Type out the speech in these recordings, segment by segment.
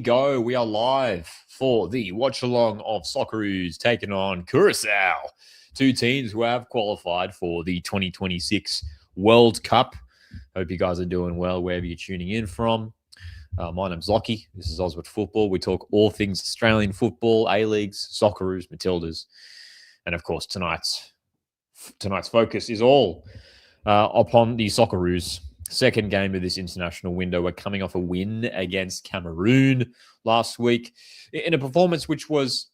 go. We are live for the Watchalong of Socceroos taking on Curaçao, two teams who have qualified for the 2026 World Cup. Hope you guys are doing well wherever you're tuning in from. My name's Lockie. This is Oswald Football. We talk all things Australian football, A-Leagues, Socceroos, Matildas. And of course, tonight's focus is all upon the Socceroos. Second game of this international window. We're coming off a win against Cameroon last week in a performance which was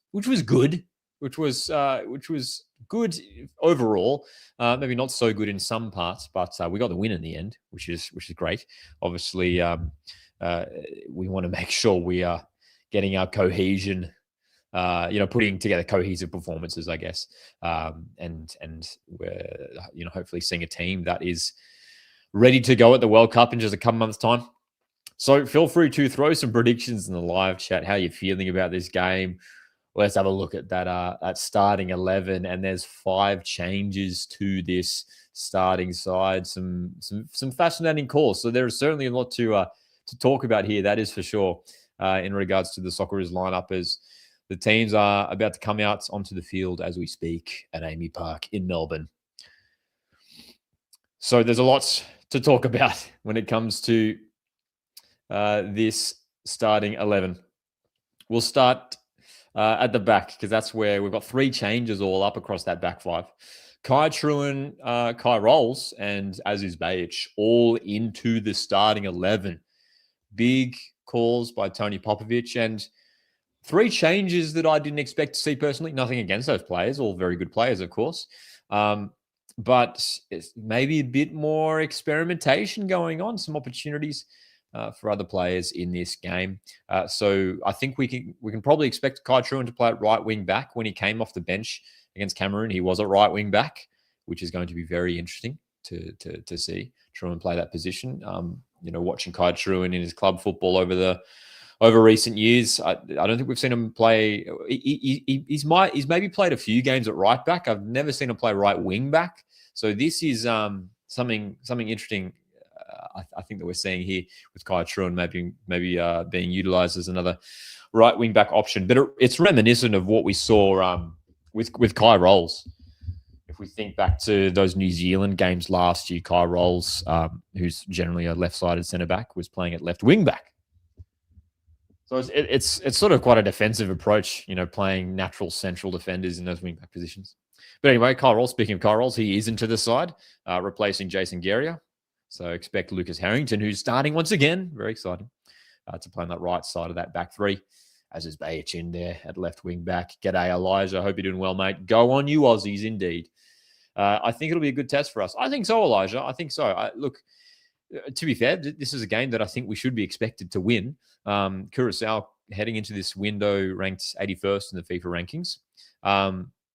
good, which was good overall. Maybe not so good in some parts, but we got the win in the end, which is great. Obviously, we want to make sure we are getting our cohesion. Putting together cohesive performances, I guess, and we're hopefully seeing a team that is ready to go at the World Cup in just a couple months' time. So feel free to throw some predictions in the live chat. How are you feeling about this game? Let's have a look at that starting 11. And there's 5 changes to this starting side. Some fascinating calls. So there is certainly a lot to talk about here. That is for sure. In regards to the Socceroos lineup, as the teams are about to come out onto the field as we speak at Amy Park in Melbourne. So there's a lot to talk about when it comes to this starting 11. We'll start at the back because that's where we've got 3 changes all up across that back 5. Kai Truan, Kai Rolls, and Aziz Bayic all into the starting 11. Big calls by Tony Popovic, and 3 changes that I didn't expect to see personally. Nothing against those players, all very good players, of course. But it's maybe a bit more experimentation going on, some opportunities for other players in this game. So I think we can probably expect Kai Truan to play at right wing back. When he came off the bench against Cameroon, he was at right wing back, which is going to be very interesting to see Truan play that position. Watching Kai Truan in his club football over recent years, I don't think we've seen him play. He's maybe played a few games at right back. I've never seen him play right wing back. So this is something interesting. I think that we're seeing here with Kai Truan maybe being utilised as another right wing back option. But it's reminiscent of what we saw with Kai Rolls. If we think back to those New Zealand games last year, Kai Rolls, who's generally a left-sided centre back, was playing at left wing back. So it's sort of quite a defensive approach, playing natural central defenders in those wing-back positions. But anyway, Kai Rolls, speaking of Kai Rolls, he is into the side, replacing Jason Guerrier. So expect Lucas Harrington, who's starting once again, very exciting, to play on that right side of that back 3. As is Bayic in there at left wing-back. G'day, Elijah. Hope you're doing well, mate. Go on, you Aussies, indeed. I think it'll be a good test for us. I think so, Elijah. I think so. Look, to be fair, this is a game that I think we should be expected to win. Curaçao heading into this window ranked 81st in the FIFA rankings.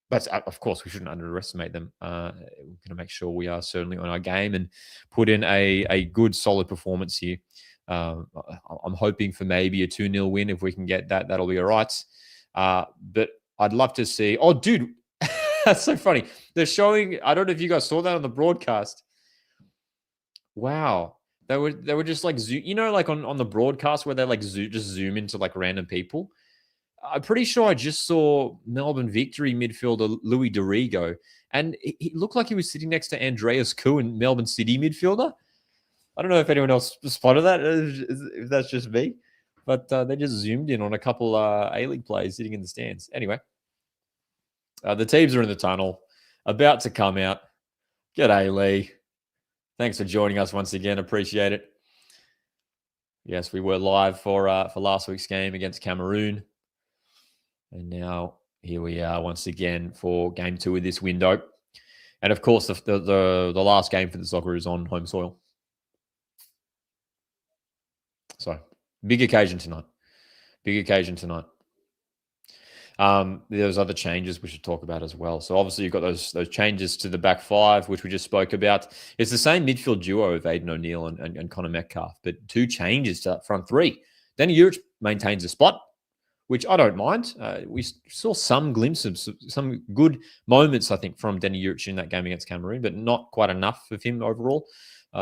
But of course, we shouldn't underestimate them. We're going to make sure we are certainly on our game and put in a good, solid performance here. I'm hoping for maybe a 2-0 win. If we can get that, that'll be all right. But I'd love to see... Oh, dude, that's so funny. They're showing... I don't know if you guys saw that on the broadcast. Wow. They were just like, like on the broadcast where they like just zoom into like random people. I'm pretty sure I just saw Melbourne Victory midfielder Louis Dorigo, and he looked like he was sitting next to Andreas Kuhn, Melbourne City midfielder. I don't know if anyone else spotted that, if that's just me, but they just zoomed in on a couple A-League players sitting in the stands. Anyway, the teams are in the tunnel, about to come out. G'day, Lee. Thanks for joining us once again. Appreciate it. Yes, we were live for last week's game against Cameroon. And now here we are once again for game 2 of this window. And of course, the last game for the Socceroos on home soil. So, big occasion tonight. There's other changes we should talk about as well. So obviously you've got those changes to the back 5, which we just spoke about. It's the same midfield duo of Aidan O'Neill and Connor Metcalf, but 2 changes to that front 3. Danny Uric maintains a spot, which I don't mind. We saw some glimpses, some good moments, I think, from Danny Uric in that game against Cameroon, but not quite enough of him overall.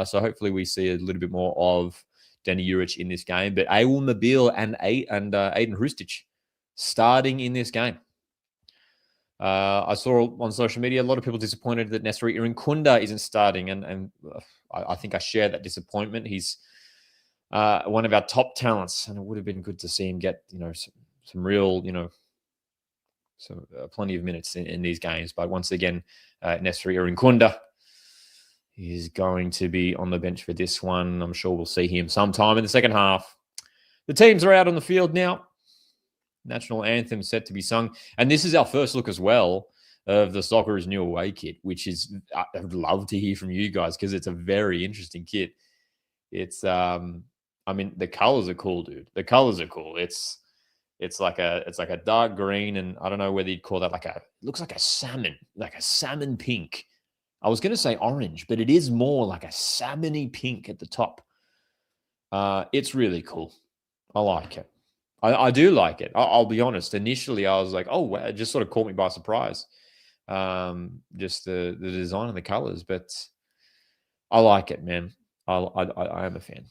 So hopefully we see a little bit more of Denny Juric in this game, but Awil Mobile and Aiden Hrustic starting in this game. I saw on social media a lot of people disappointed that Nesri Irinkunda isn't starting, and I think I share that disappointment. He's one of our top talents, and it would have been good to see him get some real plenty of minutes in these games. But once again, Nesri Irinkunda is going to be on the bench for this one. I'm sure we'll see him sometime in the second half. The teams are out on the field now. National anthem set to be sung. And this is our first look as well of the Socceroos new away kit, which is, I'd love to hear from you guys because it's a very interesting kit. It's, the colors are cool, dude. The colors are cool. It's like a dark green, and I don't know whether you'd call that it looks like a salmon pink. I was going to say orange, but it is more like a salmony pink at the top. It's really cool. I like it. I do like it. I'll be honest. Initially, I was like, oh, wow, it just sort of caught me by surprise. Just the design and the colors, but I like it, man. I am a fan.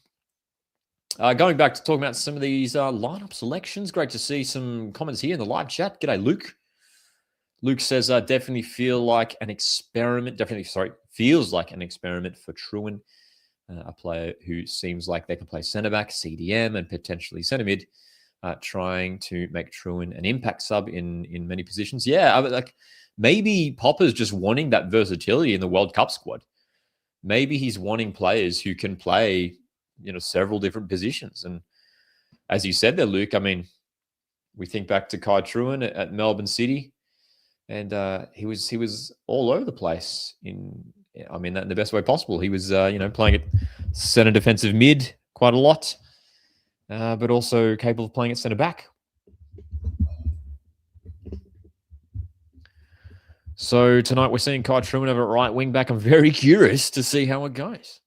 Going back to talking about some of these lineup selections, great to see some comments here in the live chat. G'day, Luke. Luke says, definitely feels like an experiment for Trewin, a player who seems like they can play centre-back, CDM, and potentially centre-mid, trying to make Trewin an impact sub in many positions. Yeah, maybe Popper's just wanting that versatility in the World Cup squad. Maybe he's wanting players who can play, several different positions. And as you said there, Luke, we think back to Kai Trewin at Melbourne City. And he was all over the place in the best way possible. He was, playing at centre defensive mid quite a lot, but also capable of playing at centre back. So tonight we're seeing Kai Trewin over at right wing back. I'm very curious to see how it goes.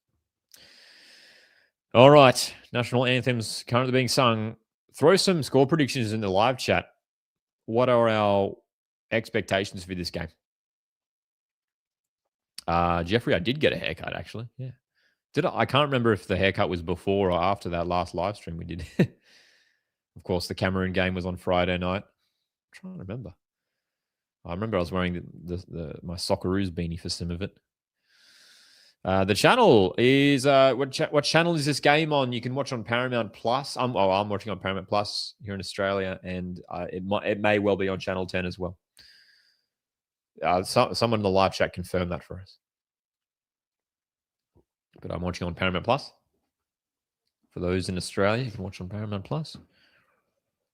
All right, national anthems currently being sung. Throw some score predictions in the live chat. What are our expectations for this game? Jeffrey, I did get a haircut actually. Yeah. I can't remember if the haircut was before or after that last live stream we did. Of course, the Cameroon game was on Friday night. I'm trying to remember. I remember I was wearing my Socceroos beanie for some of it. The channel is what channel is this game on? You can watch on Paramount Plus. I'm watching on Paramount Plus here in Australia, and it may well be on Channel 10 as well. Someone in the live chat confirmed that for us. But I'm watching on Paramount Plus. For those in Australia, you can watch on Paramount Plus.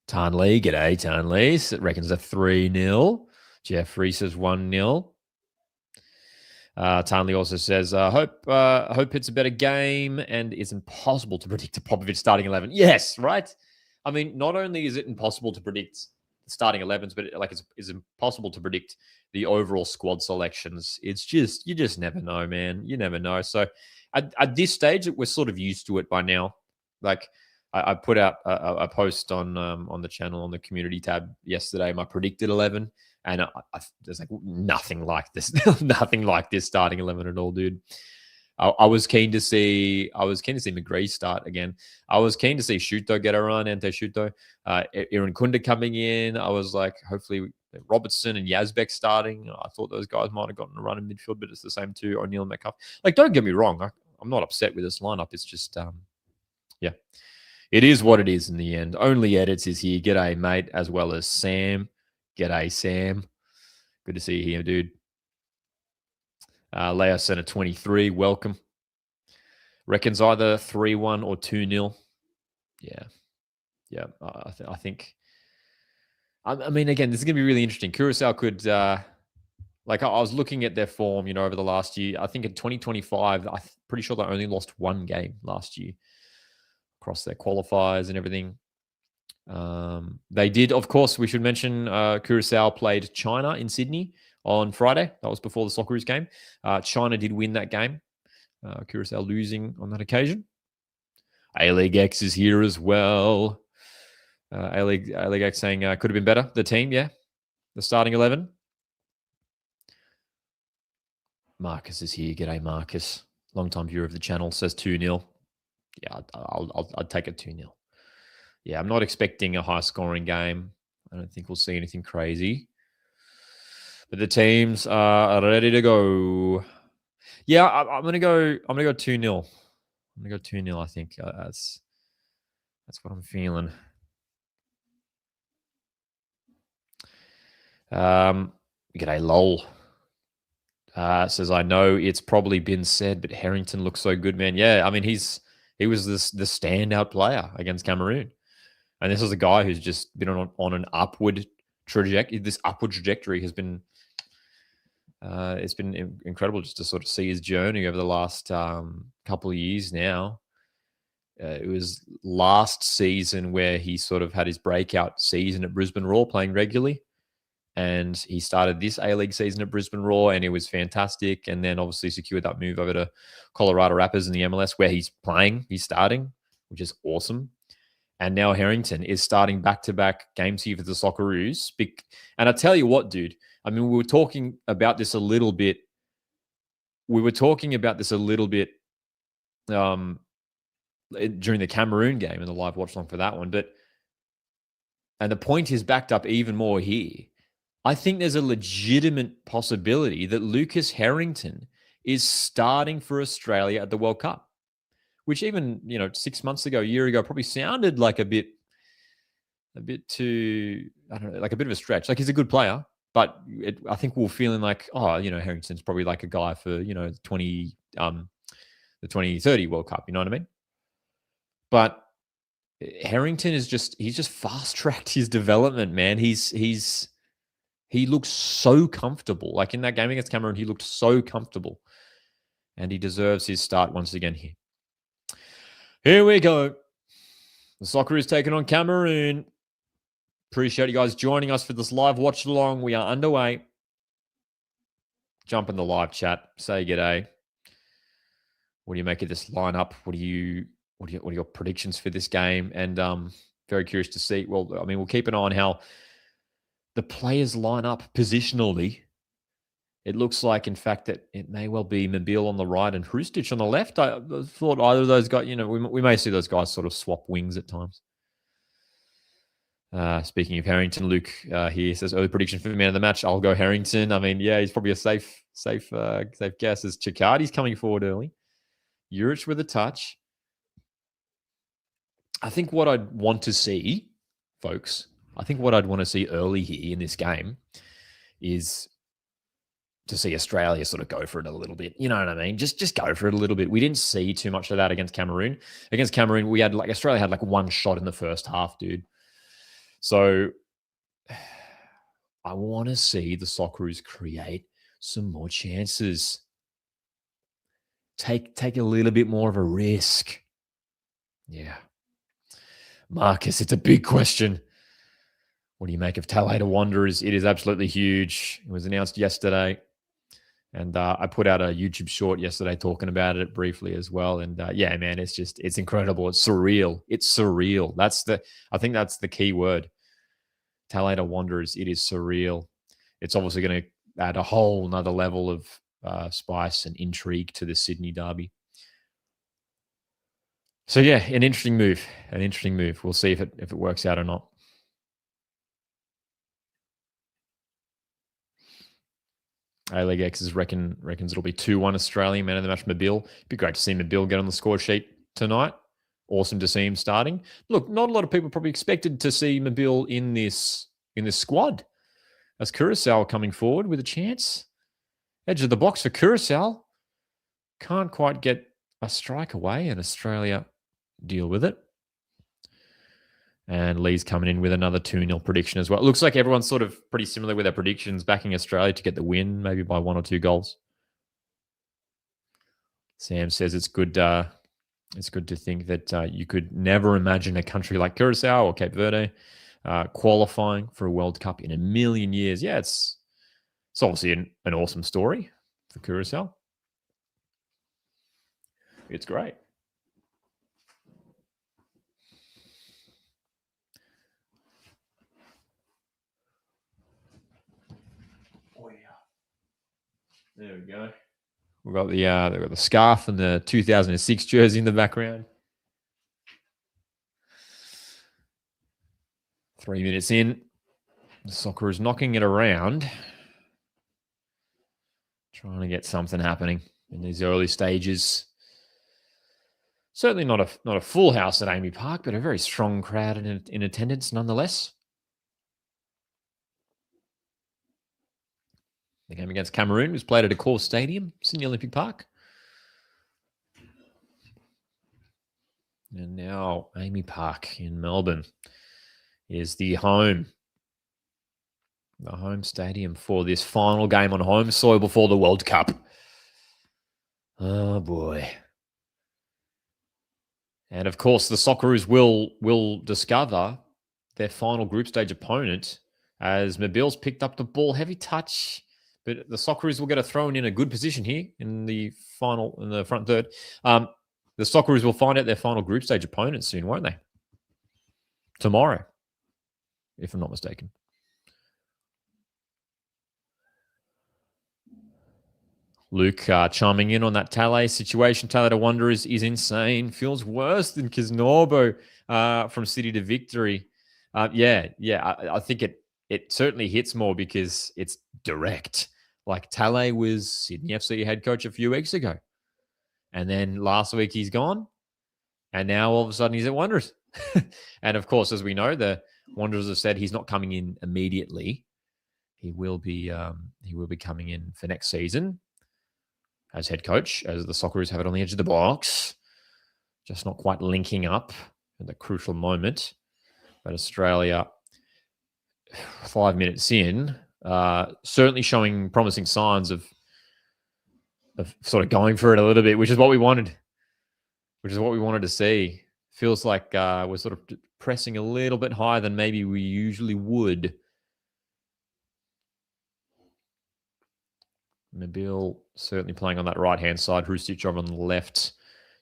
Tan Lee, g'day, Tan Lee. It reckons a 3-0. Jeffrey says 1-0. Tan Lee also says, hope it's a better game, and it's impossible to predict a Popovic starting 11. Yes, right? Not only is it impossible to predict starting 11s, but it's impossible to predict the overall squad selections. It's just, you just never know, man. You never know. So at this stage, we're sort of used to it by now. I put out a post on the channel on the community tab yesterday, my predicted 11, and there's nothing like this, nothing like this starting 11 at all, dude. I was keen to see McGree start again. I was keen to see Shuto get a run, Ante Shuto. Irinkunda coming in. I was like, hopefully Robertson and Yazbek starting. I thought those guys might have gotten a run in midfield, but it's the same too. O'Neill and Metcalf. Don't get me wrong. I'm not upset with this lineup. It's just, yeah. It is what it is in the end. Only Edits is here. G'day, mate, as well as Sam. G'day, Sam. Good to see you here, dude. Leo Center 23, welcome. Reckons either 3-1 or 2-0. Yeah. I think. Again, this is going to be really interesting. Curaçao could, I was looking at their form, over the last year. I think in 2025, I'm pretty sure they only lost one game last year across their qualifiers and everything. They did, of course, we should mention Curaçao played China in Sydney on Friday. That was before the Socceroos game. China did win that game. Curaçao losing on that occasion. A-League X is here as well. A-League X saying could have been better. The team, yeah. The starting 11. Marcus is here. G'day, Marcus. Long-time viewer of the channel. Says 2-0. Yeah, I'd take a 2-0. Yeah, I'm not expecting a high-scoring game. I don't think we'll see anything crazy. But the teams are ready to go. Yeah, I'm gonna go 2-0. I'm gonna go 2-0, I think. That's what I'm feeling. G'day, lol. Says, I know it's probably been said, but Harrington looks so good, man. Yeah, I mean, he was the standout player against Cameroon. And this is a guy who's just been on an upward trajectory. This upward trajectory has been it's been incredible just to sort of see his journey over the last couple of years now. It was last season where he sort of had his breakout season at Brisbane Roar playing regularly. And he started this A-League season at Brisbane Roar, and it was fantastic. And then obviously secured that move over to Colorado Rapids in the MLS, where he's playing, he's starting, which is awesome. And now Harrington is starting back-to-back games here for the Socceroos. And I tell you what, dude, I mean, we were talking about this a little bit. During the Cameroon game and the live watch along for that one. And the point is backed up even more here. I think there's a legitimate possibility that Lucas Harrington is starting for Australia at the World Cup, which even, 6 months ago, a year ago, probably sounded like a bit too, I don't know, like a bit of a stretch. Like, he's a good player, but I think we're feeling like, Harrington's probably like a guy for, the 2030 World Cup. You know what I mean? But Harrington he's just fast tracked his development, man. He looks so comfortable. Like in that game against Cameroon, he looked so comfortable. And he deserves his start once again here. Here we go. The Socceroos taking on Cameroon. Appreciate you guys joining us for this live watch along. We are underway. Jump in the live chat. Say g'day. What do you make of this lineup? What are your predictions for this game? And very curious to see. Well, I mean, we'll keep an eye on how the players line up positionally. It looks like, in fact, that it may well be Mobile on the right and Hrustic on the left. I thought either of those guys, we may see those guys sort of swap wings at times. Speaking of Harrington, Luke here says, early prediction for man of the match. I'll go Harrington. I mean, yeah, he's probably a safe guess as Chicardi's coming forward early. Juric with a touch. I think what I'd want to see, folks, early here in this game is to see Australia sort of go for it a little bit. You know what I mean? Just go for it a little bit. We didn't see too much of that against Cameroon. Against Cameroon, Australia had like one shot in the first half, dude. So I want to see the Socceroos create some more chances. Take a little bit more of a risk. Yeah. Marcus, it's a big question. What do you make of Talater Wanderers? It is absolutely huge. It was announced yesterday. And I put out a YouTube short yesterday talking about it briefly as well. And yeah, man, it's incredible. It's surreal. It's surreal. I think that's the key word. Talater Wanderers, it is surreal. It's obviously going to add a whole nother level of spice and intrigue to the Sydney derby. So yeah, an interesting move. We'll see if it works out or not. A-League X's reckons it'll be 2-1 Australian man of the match Mobile. Be great to see Mobile get on the score sheet tonight. Awesome to see him starting. Look, not a lot of people probably expected to see Mobile in this squad. As Curaçao coming forward with a chance. Edge of the box for Curaçao. Can't quite get a strike away, and Australia deal with it. And Lee's coming in with another 2-0 prediction as well. It looks like everyone's sort of pretty similar with their predictions, backing Australia to get the win, maybe by 1 or 2 goals. Sam says it's good to think that you could never imagine a country like Curaçao or Cape Verde qualifying for a World Cup in a million years. Yeah, it's obviously an awesome story for Curaçao. It's great. There we go. We've got the scarf and the 2006 jersey in the background. 3 minutes in. The Socceroos knocking it around. Trying to get something happening in these early stages. Certainly not a full house at Amy Park, but a very strong crowd in attendance nonetheless. The game against Cameroon was played at Accor Stadium, Sydney Olympic Park. And now Amy Park in Melbourne is the home stadium for this final game on home soil before the World Cup. Oh, boy. And, of course, the Socceroos will discover their final group stage opponent as Mobile's picked up the ball. Heavy touch, but the Socceroos will get a throw in a good position here in the front third. The Socceroos will find out their final group stage opponent soon, won't they? Tomorrow, if I'm not mistaken. Luke chiming in on that Tale situation. Tale to Wonder is insane. Feels worse than Kiznorbo from City to Victory. I think it certainly hits more because it's direct. Like Tale was Sydney FC head coach a few weeks ago. And then last week he's gone. And now all of a sudden he's at Wanderers. And of course, as we know, the Wanderers have said he's not coming in immediately. He will be coming in for next season as head coach, as the Socceroos have it on the edge of the box. Just not quite linking up at the crucial moment. But Australia, 5 minutes in, certainly showing promising signs of sort of going for it a little bit, which is what we wanted. Which is what we wanted to see. Feels like we're sort of pressing a little bit higher than maybe we usually would. Nabil certainly playing on that right-hand side. Hrustic over on the left.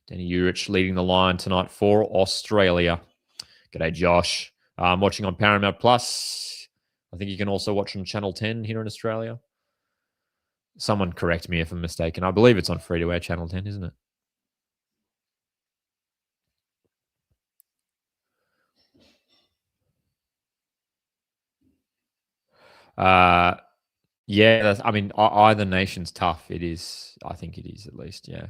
Danny Urich leading the line tonight for Australia. G'day, Josh. I'm watching on Paramount Plus. I think you can also watch on Channel 10 here in Australia. Someone correct me if I'm mistaken. I believe it's on free-to-air Channel 10, isn't it? Yeah, either nation's tough. It is. I think it is at least, yeah.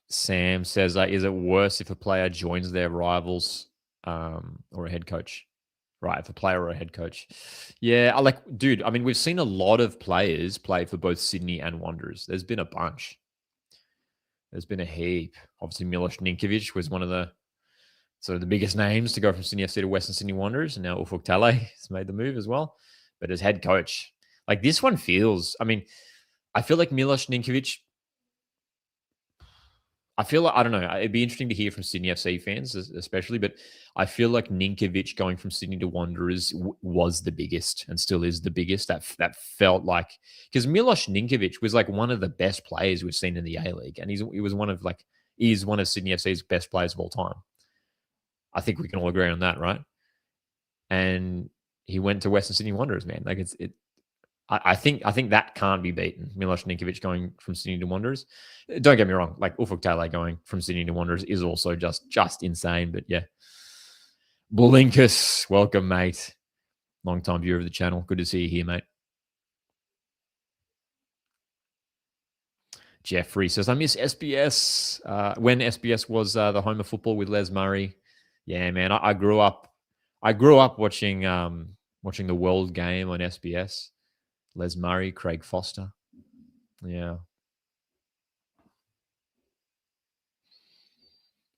Sam says, is it worse if a player joins their rivals or a head coach? Right, if a player or a head coach. Yeah, dude, we've seen a lot of players play for both Sydney and Wanderers. There's been a bunch. There's been a heap. Obviously, Milos Ninkovic was one of the biggest names to go from Sydney FC to Western Sydney Wanderers, and now Ufuk Talay has made the move as well. But as head coach, this one feels, I feel like Milos Ninkovic, I feel like, I don't know, it'd be interesting to hear from Sydney FC fans especially, but I feel like Ninkovic going from Sydney to Wanderers was the biggest and still is the biggest. That felt like, because Milos Ninkovic was one of the best players we've seen in the A-League, and he was one of Sydney FC's best players of all time. I think we can all agree on that, right? And he went to Western Sydney Wanderers, man. I think that can't be beaten. Milos Ninkovic going from Sydney to Wanderers. Don't get me wrong. Ufuk Talay going from Sydney to Wanderers is also just insane. But yeah, Blinkus, welcome, mate. Long-time viewer of the channel. Good to see you here, mate. Jeffrey says, I miss SBS. When SBS was the home of football with Les Murray. Yeah, man, I grew up watching the World Game on SBS. Les Murray, Craig Foster. Yeah.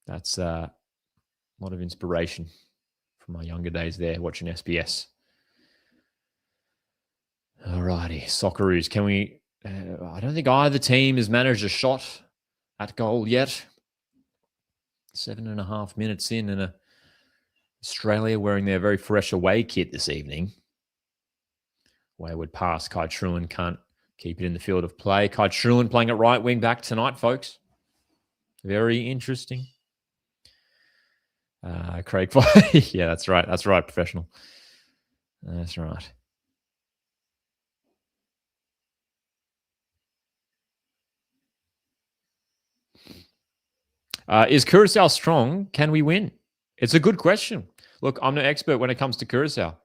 That's a lot of inspiration from my younger days there watching SBS. Alrighty, Socceroos. Can we... I don't think either team has managed a shot at goal yet. 7.5 minutes in, and Australia wearing their very fresh away kit this evening. Wayward pass. Kai Truan can't keep it in the field of play. Kai Truan playing at right wing back tonight, folks. Very interesting. Craig, yeah, that's right. That's right, professional. That's right. Is Curaçao strong? Can we win? It's a good question. Look, I'm no expert when it comes to Curaçao.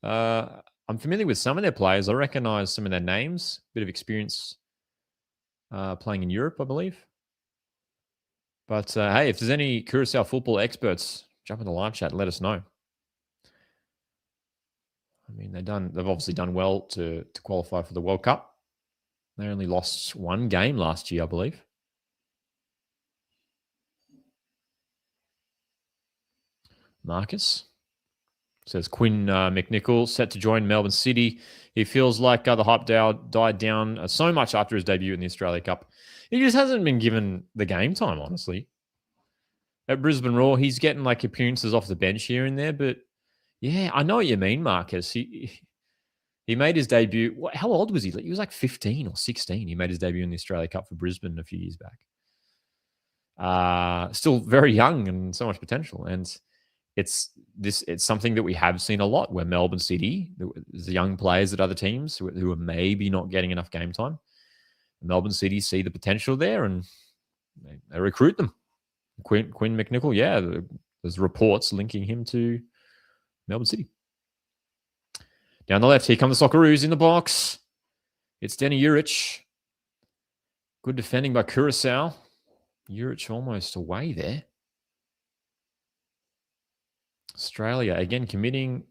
I'm familiar with some of their players. I recognize some of their names, bit of experience playing in Europe, I believe. But hey, if there's any Curaçao football experts, jump in the live chat and let us know. I mean, they've obviously done well to qualify for the World Cup. They only lost one game last year, I believe. Marcus says Quinn McNichol set to join Melbourne City. He feels like the hype died down so much after his debut in the Australia Cup. He just hasn't been given the game time, honestly. At Brisbane Roar, he's getting like appearances off the bench here and there, but yeah, I know what you mean, Marcus. He made his debut. How old was he? He was like 15 or 16. He made his debut in the Australia Cup for Brisbane a few years back. Still very young and so much potential. And it's something that we have seen a lot where Melbourne City, there's young players at other teams who are maybe not getting enough game time. Melbourne City see the potential there and they recruit them. Quinn McNichol, yeah, there's reports linking him to Melbourne City. Down the left, here come the Socceroos in the box. It's Denny Juric. Good defending by Curaçao. Juric almost away there. Australia, again, committing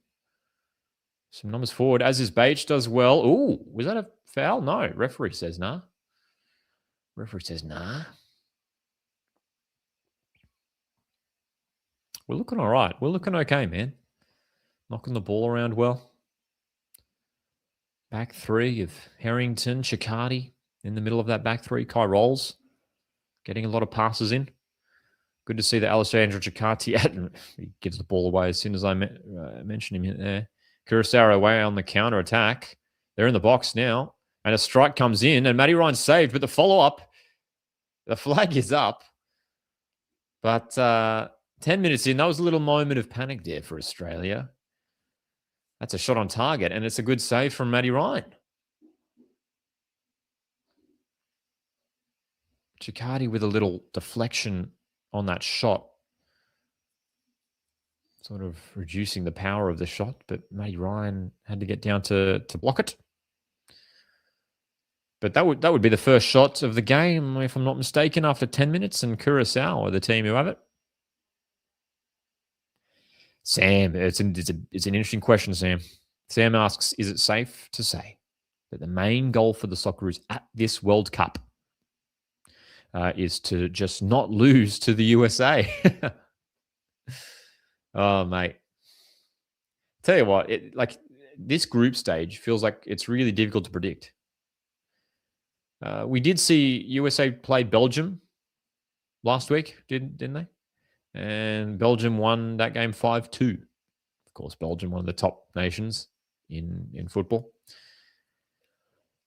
some numbers forward, as is Bates does well. Ooh, was that a foul? No, referee says nah. Referee says nah. We're looking all right. We're looking okay, man. Knocking the ball around well. Back three of Harrington, Chicardi in the middle of that back three. Kai Rolls getting a lot of passes in. Good to see that Alessandro Chicardi. He gives the ball away as soon as I mentioned him there. Curaçao away on the counter attack. They're in the box now. And a strike comes in and Matty Ryan saved. But the follow-up, the flag is up. But 10 minutes in, that was a little moment of panic there for Australia. That's a shot on target, and it's a good save from Matty Ryan. Chicardi with a little deflection on that shot, sort of reducing the power of the shot, but Matty Ryan had to get down to block it. But that would be the first shot of the game, if I'm not mistaken, after 10 minutes, and Curaçao are the team who have it. Sam, it's an interesting question, Sam. Sam asks, is it safe to say that the main goal for the Socceroos at this World Cup is to just not lose to the USA? Oh, mate. Tell you what, this group stage feels like it's really difficult to predict. We did see USA play Belgium last week, didn't they? And Belgium won that game 5-2. Of course, Belgium, one of the top nations in football.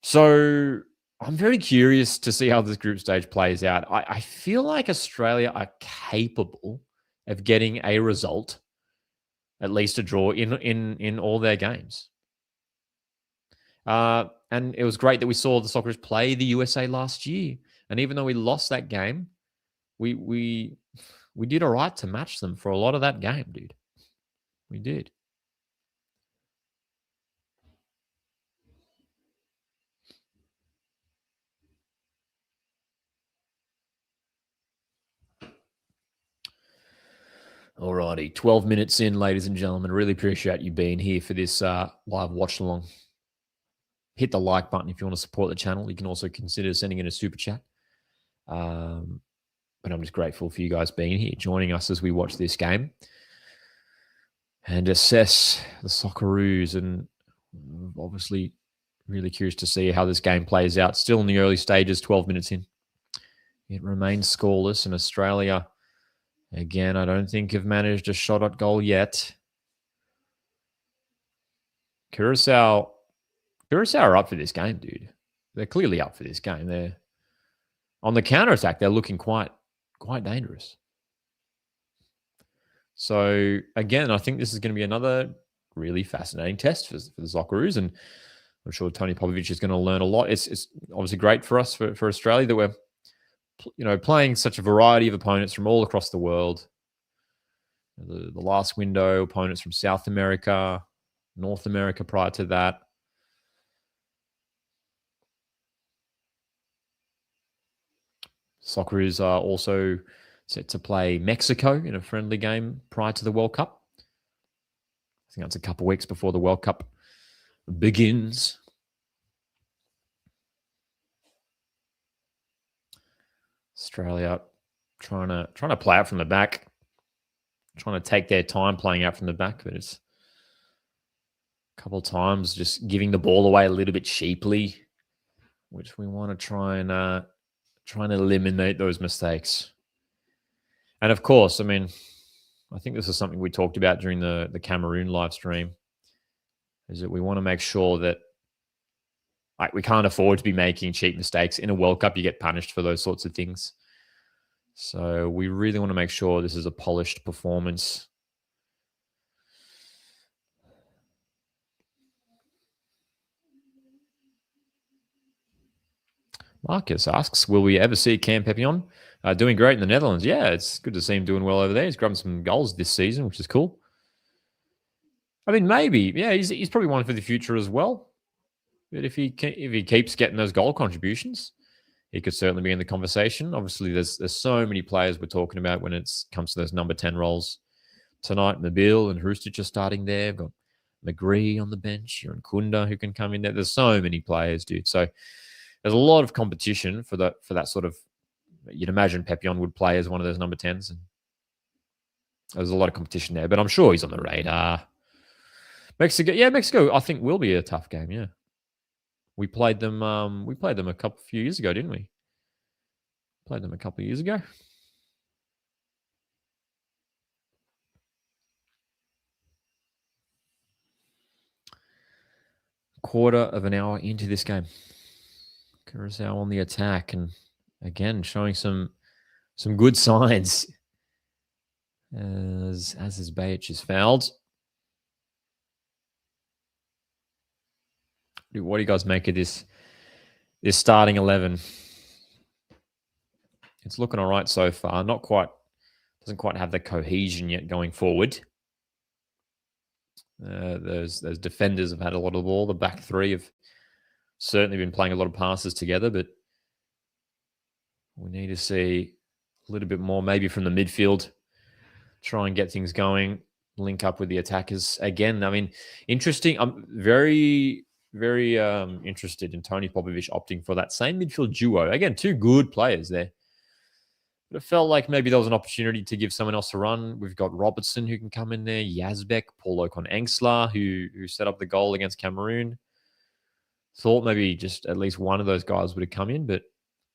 So I'm very curious to see how this group stage plays out. I feel like Australia are capable of getting a result, at least a draw in all their games. And it was great that we saw the Socceroos play the USA last year. And even though we lost that game, we did all right to match them for a lot of that game, dude. We did. Alrighty, 12 minutes in, ladies and gentlemen. Really appreciate you being here for this live watch along. Hit the like button if you want to support the channel. You can also consider sending in a super chat. But I'm just grateful for you guys being here, joining us as we watch this game and assess the Socceroos. And obviously really curious to see how this game plays out. Still in the early stages, 12 minutes in. It remains scoreless, and Australia, again, I don't think have managed a shot at goal yet. Curaçao are up for this game, dude. They're clearly up for this game. They're on the counter-attack. They're looking quite dangerous. So, again, I think this is going to be another really fascinating test for the Socceroos, and I'm sure Tony Popovic is going to learn a lot. It's obviously great for us, for Australia, that we're playing such a variety of opponents from all across the world. The last window, opponents from South America, North America prior to that. Socceroos are also set to play Mexico in a friendly game prior to the World Cup. I think that's a couple of weeks before the World Cup begins. Australia trying to play out from the back, trying to take their time playing out from the back, but it's a couple of times just giving the ball away a little bit cheaply, which we want to try and eliminate those mistakes. And of course, I mean, I think this is something we talked about during the Cameroon live stream, is that we want to make sure that we can't afford to be making cheap mistakes. In a World Cup, you get punished for those sorts of things. So we really want to make sure this is a polished performance. Marcus asks, will we ever see Cam Pepion doing great in the Netherlands? Yeah, it's good to see him doing well over there. He's grabbing some goals this season, which is cool. I mean, maybe. Yeah, he's probably one for the future as well. But if he keeps getting those goal contributions, he could certainly be in the conversation. Obviously, there's so many players we're talking about when it comes to those number 10 roles. Tonight, Nabil and Hrustic are starting there. We've got McGree on the bench. You're in Kunda who can come in there. There's so many players, dude. So there's a lot of competition for that sort of. You'd imagine Pepion would play as one of those number 10s. And there's a lot of competition there, but I'm sure he's on the radar. Mexico, I think will be a tough game. Yeah. We played them. A few years ago, didn't we? Played them a couple of years ago. Quarter of an hour into this game, Curaçao on the attack, and again showing some good signs. As his Bajic is fouled. What do you guys make of this starting 11? It's looking all right so far. Not quite, doesn't quite have the cohesion yet going forward. Those defenders have had a lot of the ball. The back three have certainly been playing a lot of passes together, but we need to see a little bit more, maybe from the midfield, try and get things going, link up with the attackers again. I mean, interesting. I'm very, very interested in Tony Popovic opting for that same midfield duo. Again, two good players there. But it felt like maybe there was an opportunity to give someone else a run. We've got Robertson who can come in there, Yazbek, Paulo Con-Engsler, who set up the goal against Cameroon. Thought maybe just at least one of those guys would have come in, but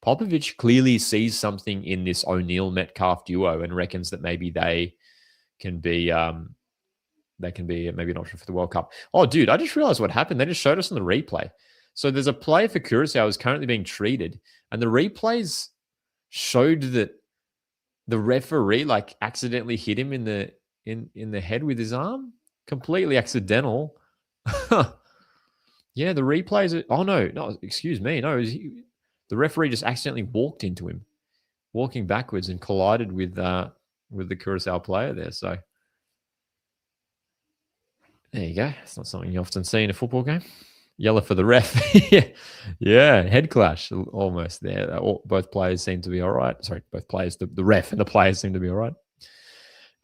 Popovic clearly sees something in this O'Neill-Metcalf duo and reckons that maybe they can be maybe an option for the World Cup. Oh, dude, I just realized what happened. They just showed us on the replay. So there's a player for Curaçao who's currently being treated, and the replays showed that the referee accidentally hit him in the head with his arm. Completely accidental. Yeah, the replays. Oh no, excuse me. No, the referee just accidentally walked into him, walking backwards and collided with the Curaçao player there. So there you go. It's not something you often see in a football game. Yellow for the ref. Yeah, head clash almost there. Both players seem to be all right. Sorry, both players, the ref and the players seem to be all right.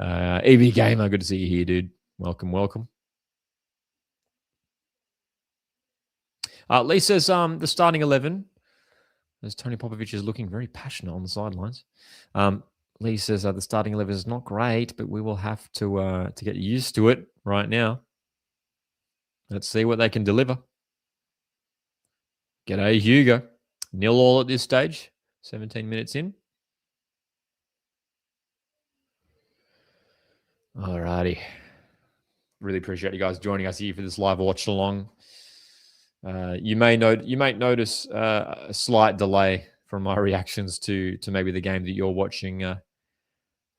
EB Gamer, good to see you here, dude. Welcome. Lee says the starting 11, as Tony Popovic is looking very passionate on the sidelines. Lee says the starting 11 is not great, but we will have to get used to it right now. Let's see what they can deliver. G'day, Hugo. 0-0 at this stage, 17 minutes in. All righty. Really appreciate you guys joining us here for this live watch along. You may notice a slight delay from my reactions to maybe the game that you're watching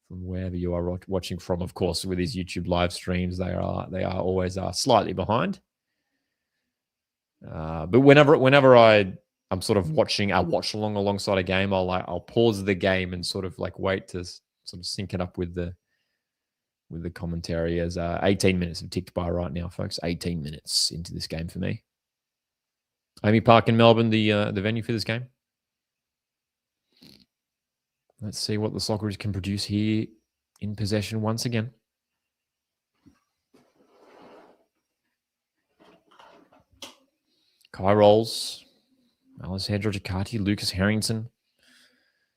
from wherever you are watching from. Of course, with these YouTube live streams, they are always slightly behind. But whenever I'm sort of watching a watch along alongside a game, I'll pause the game and sort of wait to sort of sync it up with the with the commentary as 18 minutes have ticked by right now, folks. 18 minutes into this game for me. Amy Park in Melbourne, the venue for this game. Let's see what the Socceroos can produce here in possession once again. Kai rolls. Alessandro Giacatti, Lucas Harrington,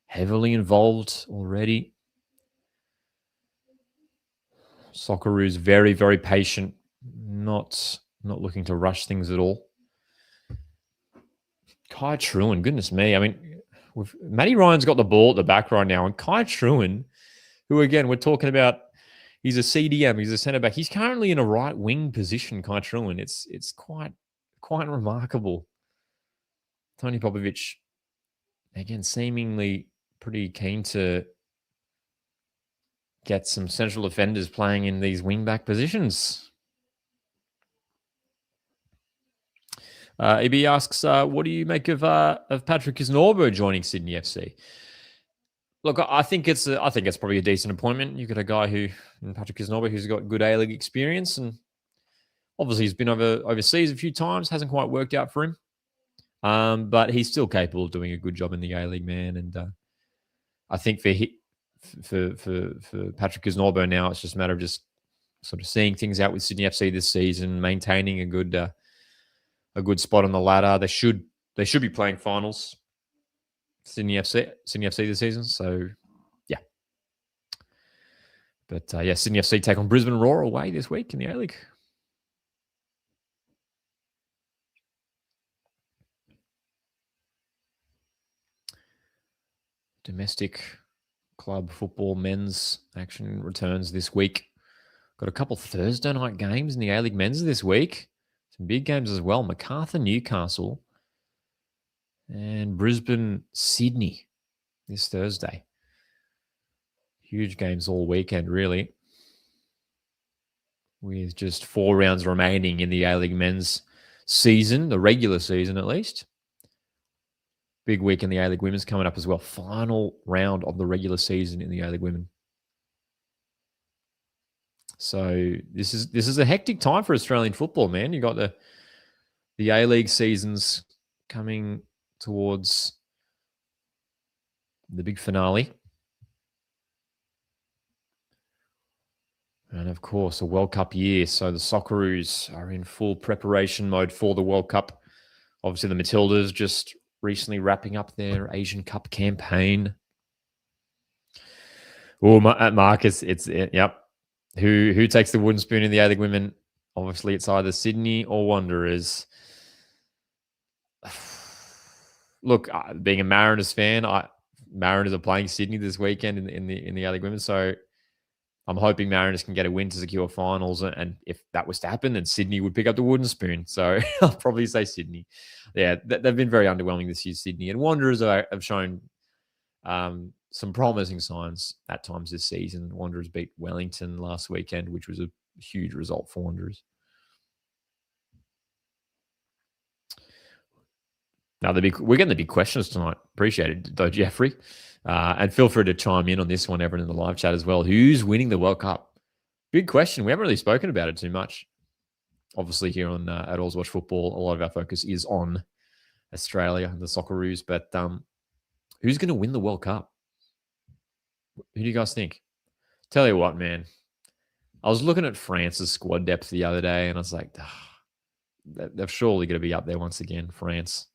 heavily involved already. Socceroos very, very patient, not looking to rush things at all. Kai Truin, goodness me. I mean, Matty Ryan's got the ball at the back right now, and Kai Truin, who again, we're talking about, he's a CDM, he's a centre back. He's currently in a right wing position, Kai Truin. It's quite remarkable. Tony Popovic, again, seemingly pretty keen to get some central defenders playing in these wing-back positions. EB asks, what do you make of Patrick Kisnorbo joining Sydney FC? Look, I think it's probably a decent appointment. You've got a guy Patrick Kisnorbo, who's got good A-League experience, and obviously he's been overseas a few times. Hasn't quite worked out for him, but he's still capable of doing a good job in the A-League, man. And I think for Patrick Kisnorbo now, it's just a matter of just sort of seeing things out with Sydney FC this season, maintaining a good spot on the ladder. They should be playing finals. Sydney FC this season. So yeah, but Sydney FC take on Brisbane Roar away this week in the A-League. Domestic club football men's action returns this week. Got a couple Thursday night games in the A-League men's this week. Some big games as well. Macarthur, Newcastle, and Brisbane, Sydney this Thursday. Huge games all weekend, really. With just 4 rounds remaining in the A-League men's season, the regular season at least. Big week in the A-League women's coming up as well. Final round of the regular season in the A-League women. So this is a hectic time for Australian football, man. You got the A-League seasons coming towards the big finale. And of course, a World Cup year. So the Socceroos are in full preparation mode for the World Cup. Obviously, the Matildas just recently wrapping up their Asian Cup campaign. Oh, Marcus, yep. Who takes the wooden spoon in the A-League women? Obviously, it's either Sydney or Wanderers. Look, being a Mariners fan, Mariners are playing Sydney this weekend in the A-League women, so I'm hoping Mariners can get a win to secure finals. And if that was to happen, then Sydney would pick up the wooden spoon. So I'll probably say Sydney. Yeah, they've been very underwhelming this year, Sydney, and Wanderers have shown some promising signs at times this season. Wanderers beat Wellington last weekend, which was a huge result for Wanderers. Now, we're getting the big questions tonight. Appreciate it, though, Jeffrey. And feel free to chime in on this one, everyone in the live chat as well. Who's winning the World Cup? Big question. We haven't really spoken about it too much. Obviously, here on at Alls Watch Football, a lot of our focus is on Australia and the Socceroos. But who's going to win the World Cup? Who do you guys think? Tell you what, man. I was looking at France's squad depth the other day, and I was like, they're surely going to be up there once again, France.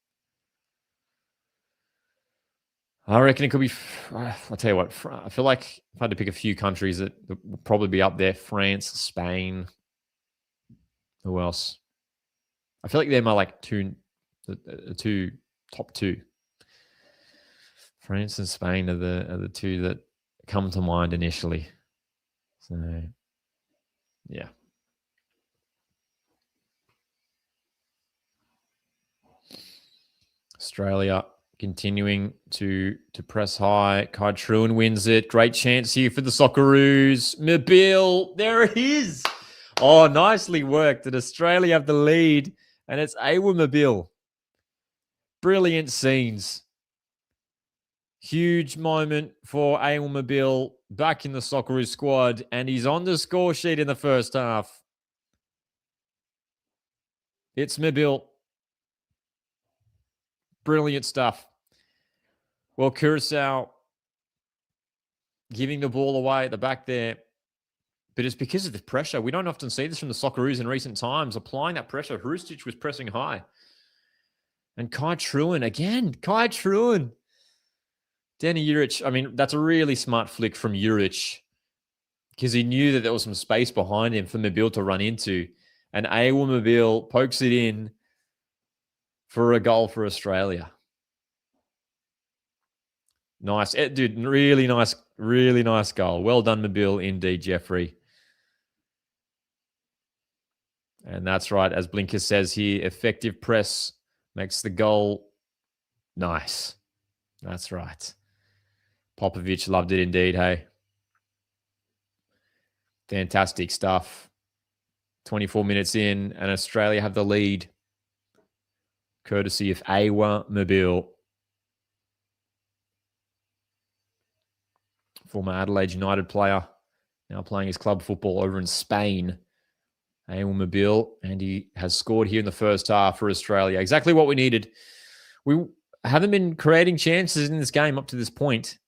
I reckon it could be, I'll tell you what, I feel like if I had to pick a few countries that would probably be up there, France, Spain. Who else? I feel like they're my top two. France and Spain are the two that come to mind initially. So, yeah. Australia continuing to press high. Kai Truin wins it. Great chance here for the Socceroos. Mabil, there it is. Oh, nicely worked. Did Australia have the lead? And it's Awa Mabil. Brilliant scenes. Huge moment for Awa Mabil. back in the Socceroos squad, and he's on the score sheet in the first half. It's Mabil. Brilliant stuff. Well, Curaçao giving the ball away at the back there. But it's because of the pressure. We don't often see this from the Socceroos in recent times. Applying that pressure, Hrustic was pressing high. And Kai Truan, again, Kai Truan. Danny Juric, I mean, that's a really smart flick from Juric because he knew that there was some space behind him for Mabil to run into. And Awa Mabil pokes it in for a goal for Australia. Nice. Dude, really nice goal. Well done, Mabil, indeed, Jeffrey. And that's right. As Blinker says here, effective press makes the goal nice. That's right. Popovic loved it indeed, hey. Fantastic stuff. 24 minutes in, and Australia have the lead, courtesy of Awa Mabil. Former Adelaide United player, now playing his club football over in Spain. Awa Mabil, and he has scored here in the first half for Australia. Exactly what we needed. We haven't been creating chances in this game up to this point.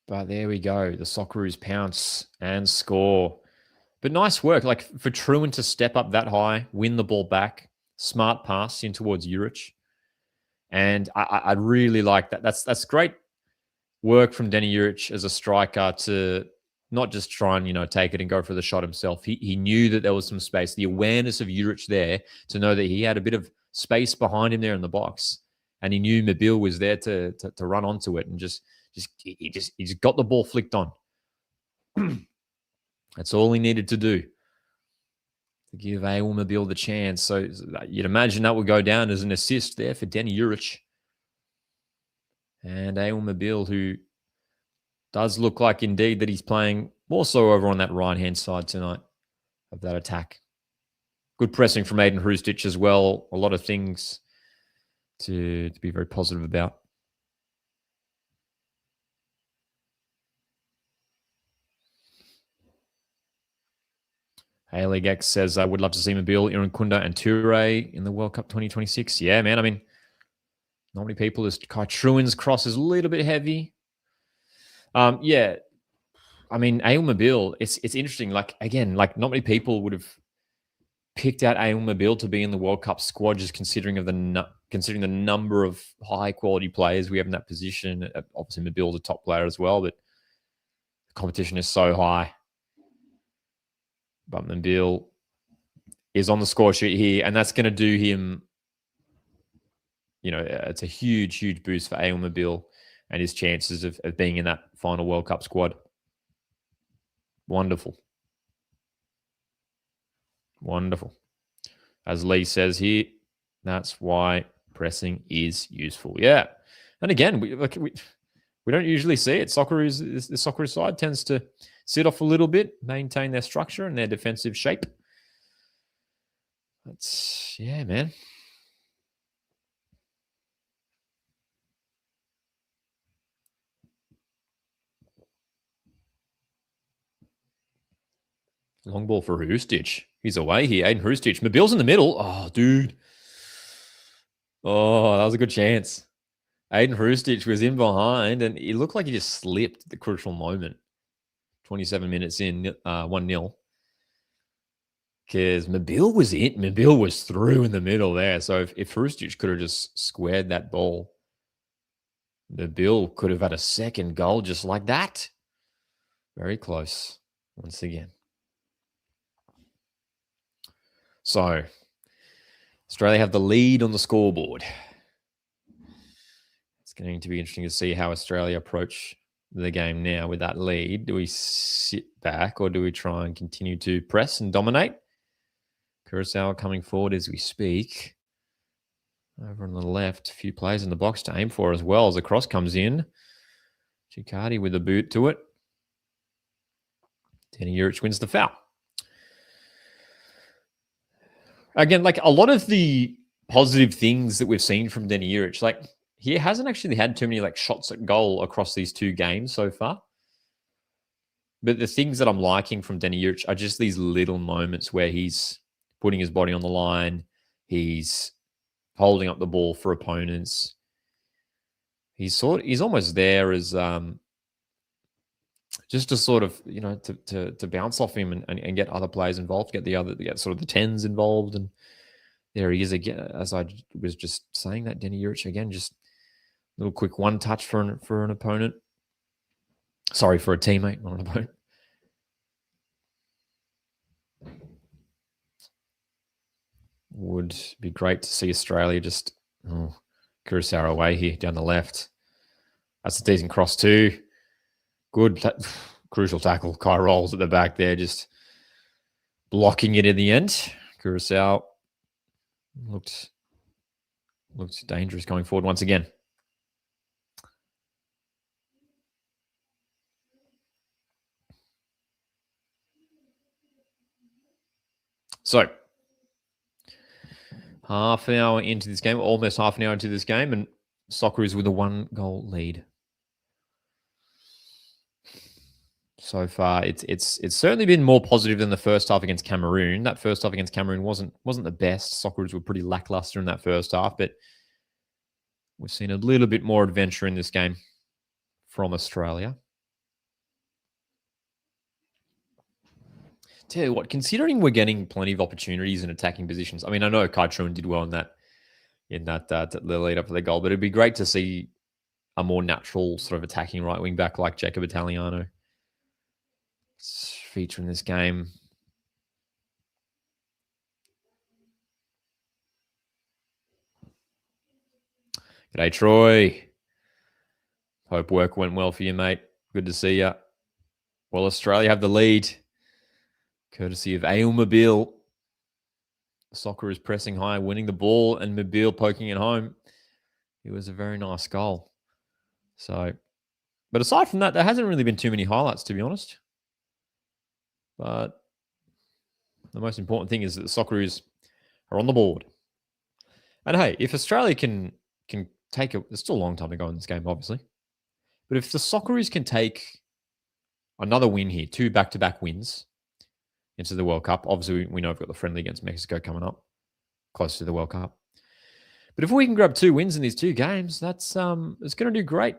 But there we go. The Socceroos pounce and score. But nice work. Like for Truan to step up that high, win the ball back, smart pass in towards Juric. And I really like that. That's great work from Danny Juric as a striker to not just try and, take it and go for the shot himself. He knew that there was some space. The awareness of Juric there to know that he had a bit of space behind him there in the box. And he knew Mabil was there to run onto it and he just got the ball flicked on. That's all he needed to do to give Awa Mabil the chance. So you'd imagine that would go down as an assist there for Danny Juric. And Awa Mabil, who does look like indeed that he's playing also over on that right-hand side tonight of that attack. Good pressing from Aiden Hrustic as well. A lot of things to be very positive about. A-League X says, I would love to see Mabil, Irankunda, and Toure in the World Cup 2026. Yeah, man. I mean, not many people. Kai Truan's cross is a little bit heavy. Yeah. I mean, Awa Mabil, it's interesting. Like, again, not many people would have picked out Awa Mabil to be in the World Cup squad, just considering the number of high-quality players we have in that position. Obviously, Mabil's a top player as well, but the competition is so high. But Mabil is on the score sheet here, and that's going to do him, it's a huge, huge boost for Awa Mabil and his chances of being in that final World Cup squad. Wonderful. Wonderful. As Lee says here, that's why pressing is useful. Yeah. And again, we don't usually see it. The Socceroos side tends to sit off a little bit, maintain their structure and their defensive shape. Yeah, man. Long ball for Hrustic. He's away here. Aiden Hrustic. Mabil's in the middle. Oh, dude. Oh, that was a good chance. Aiden Hrustic was in behind, and it looked like he just slipped at the crucial moment. 27 minutes in, 1-0. Because Mabil was in. Mabil was through in the middle there. So if Hrustic could have just squared that ball, Mabil could have had a second goal just like that. Very close once again. So, Australia have the lead on the scoreboard. It's going to be interesting to see how Australia approach the game now with that lead. Do we sit back or do we try and continue to press and dominate? Curaçao coming forward as we speak. Over on the left, a few players in the box to aim for as well as the cross comes in. Gicardi with a boot to it. Danny Juric wins the foul. Again, a lot of the positive things that we've seen from Danny Juric, he hasn't actually had too many like shots at goal across these 2 games so far. But the things that I'm liking from Danny Juric are just these little moments where he's putting his body on the line. He's holding up the ball for opponents. He's almost there as just to sort of, to bounce off him and get other players involved, get sort of the 10s involved. And there he is again, as I was just saying that, Danny Juric again, just a little quick one touch for an opponent. Sorry, for a teammate, not an opponent. Would be great to see Australia just Curaçao away here down the left. That's a decent cross too. Good, crucial tackle. Kai rolls at the back there, just blocking it in the end. Curaçao looked dangerous going forward once again. So, half an hour into this game, almost half an hour into this game, and Socceroos with a 1-goal lead. So far, it's certainly been more positive than the first half against Cameroon. That first half against Cameroon wasn't the best. Socceroos were pretty lackluster in that first half, but we've seen a little bit more adventure in this game from Australia. Tell you what, considering we're getting plenty of opportunities in attacking positions, I mean, I know Kai Truan did well in that the lead up for the goal, but it'd be great to see a more natural sort of attacking right wing back like Jacob Italiano feature in this game. G'day, Troy. Hope work went well for you, mate. Good to see you. Well, Australia have the lead, courtesy of Ail Mobile. Soccer is pressing high, winning the ball, and Mobile poking it home. It was a very nice goal. So, but aside from that, there hasn't really been too many highlights, to be honest. But the most important thing is that the Socceroos are on the board. And hey, if Australia can take there's still a long time to go in this game, obviously. But if the Socceroos can take another win here, 2 back-to-back wins into the World Cup, obviously we know we've got the friendly against Mexico coming up, close to the World Cup. But if we can grab 2 wins in these 2 games, that's it's going to do great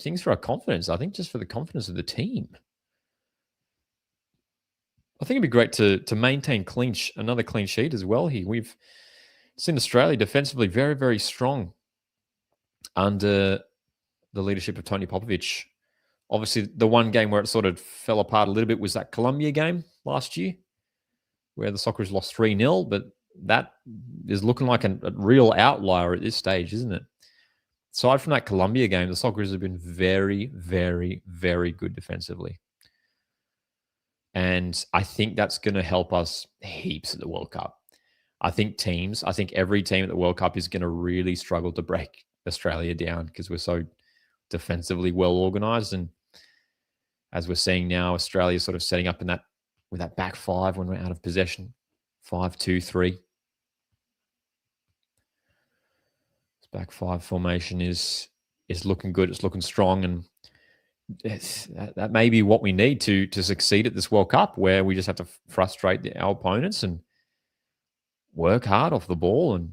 things for our confidence. I think just for the confidence of the team. I think it'd be great to maintain another clean sheet as well here. We've seen Australia defensively very, very strong under the leadership of Tony Popovic. Obviously, the one game where it sort of fell apart a little bit was that Colombia game last year, where the Socceroos lost 3-0, but that is looking like a real outlier at this stage, isn't it? Aside from that Colombia game, the Socceroos have been very, very, very good defensively. And I think that's going to help us heaps at the World Cup. I think every team at the World Cup is going to really struggle to break Australia down because we're so defensively well organized. And as we're seeing now, Australia sort of setting up with that back 5 when we're out of possession. 5-2-3. This back 5 formation is looking good. It's looking strong, and that may be what we need to succeed at this World Cup, where we just have to frustrate our opponents and work hard off the ball and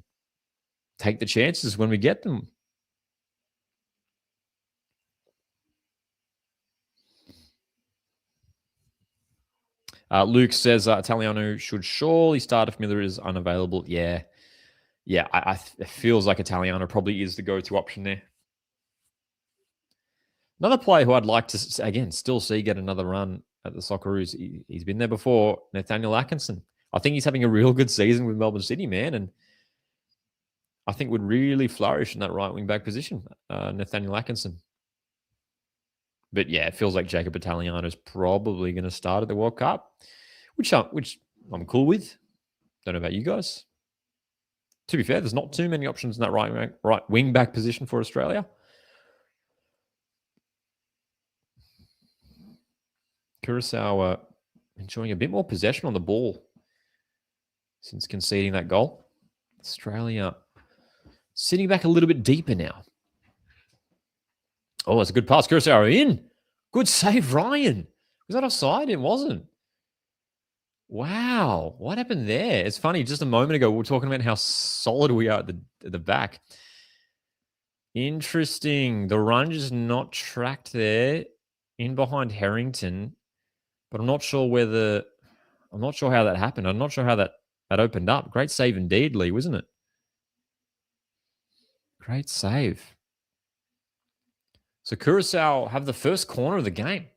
take the chances when we get them. Luke says Italiano should surely start if Miller is unavailable. Yeah. It feels like Italiano probably is the go-to option there. Another player who I'd like to, again, still see get another run at the Socceroos. He's been there before, Nathaniel Atkinson. I think he's having a real good season with Melbourne City, man, and I think would really flourish in that right wing back position, Nathaniel Atkinson. But yeah, it feels like Jacob Italiano is probably going to start at the World Cup, which I'm cool with. Don't know about you guys. To be fair, there's not too many options in that right wing back position for Australia. Curaçao are enjoying a bit more possession on the ball since conceding that goal. Australia sitting back a little bit deeper now. Oh, it's a good pass. Curaçao are in. Good save, Ryan. Was that offside? It wasn't. Wow. What happened there? It's funny. Just a moment ago, we were talking about how solid we are at the back. Interesting. The run just not tracked there in behind Harrington, but I'm not sure how that happened. I'm not sure how that opened up. Great save indeed, Lee, wasn't it? Great save. So Curaçao have the first corner of the game.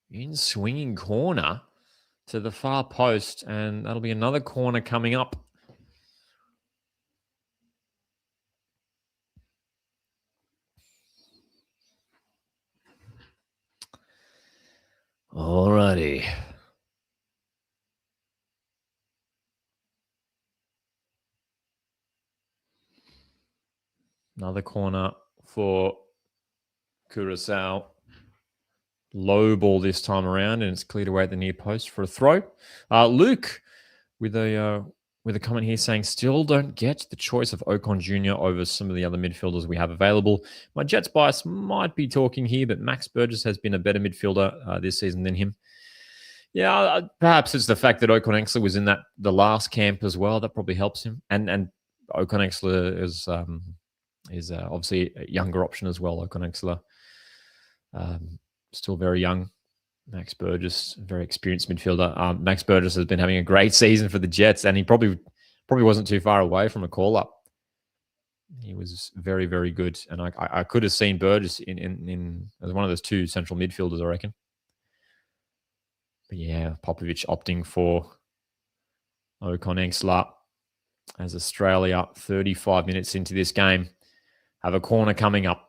In swinging corner to the far post, and that'll be another corner coming up. Alrighty. Another corner for Curaçao. Low ball this time around, and it's cleared away at the near post for a throw. Luke with a comment here saying, still don't get the choice of Ocon Jr. over some of the other midfielders we have available. My Jets bias might be talking here, but Max Burgess has been a better midfielder this season than him. Yeah, perhaps it's the fact that Ocon Exler was in the last camp as well. That probably helps him. And Ocon Exler is obviously a younger option as well. Ocon Exler, still very young. Max Burgess, very experienced midfielder. Max Burgess has been having a great season for the Jets, and he probably wasn't too far away from a call-up. He was very, very good, and I could have seen Burgess in as one of those two central midfielders, I reckon. But yeah, Popovic opting for Ocon Exler as Australia, 35 minutes into this game, have a corner coming up.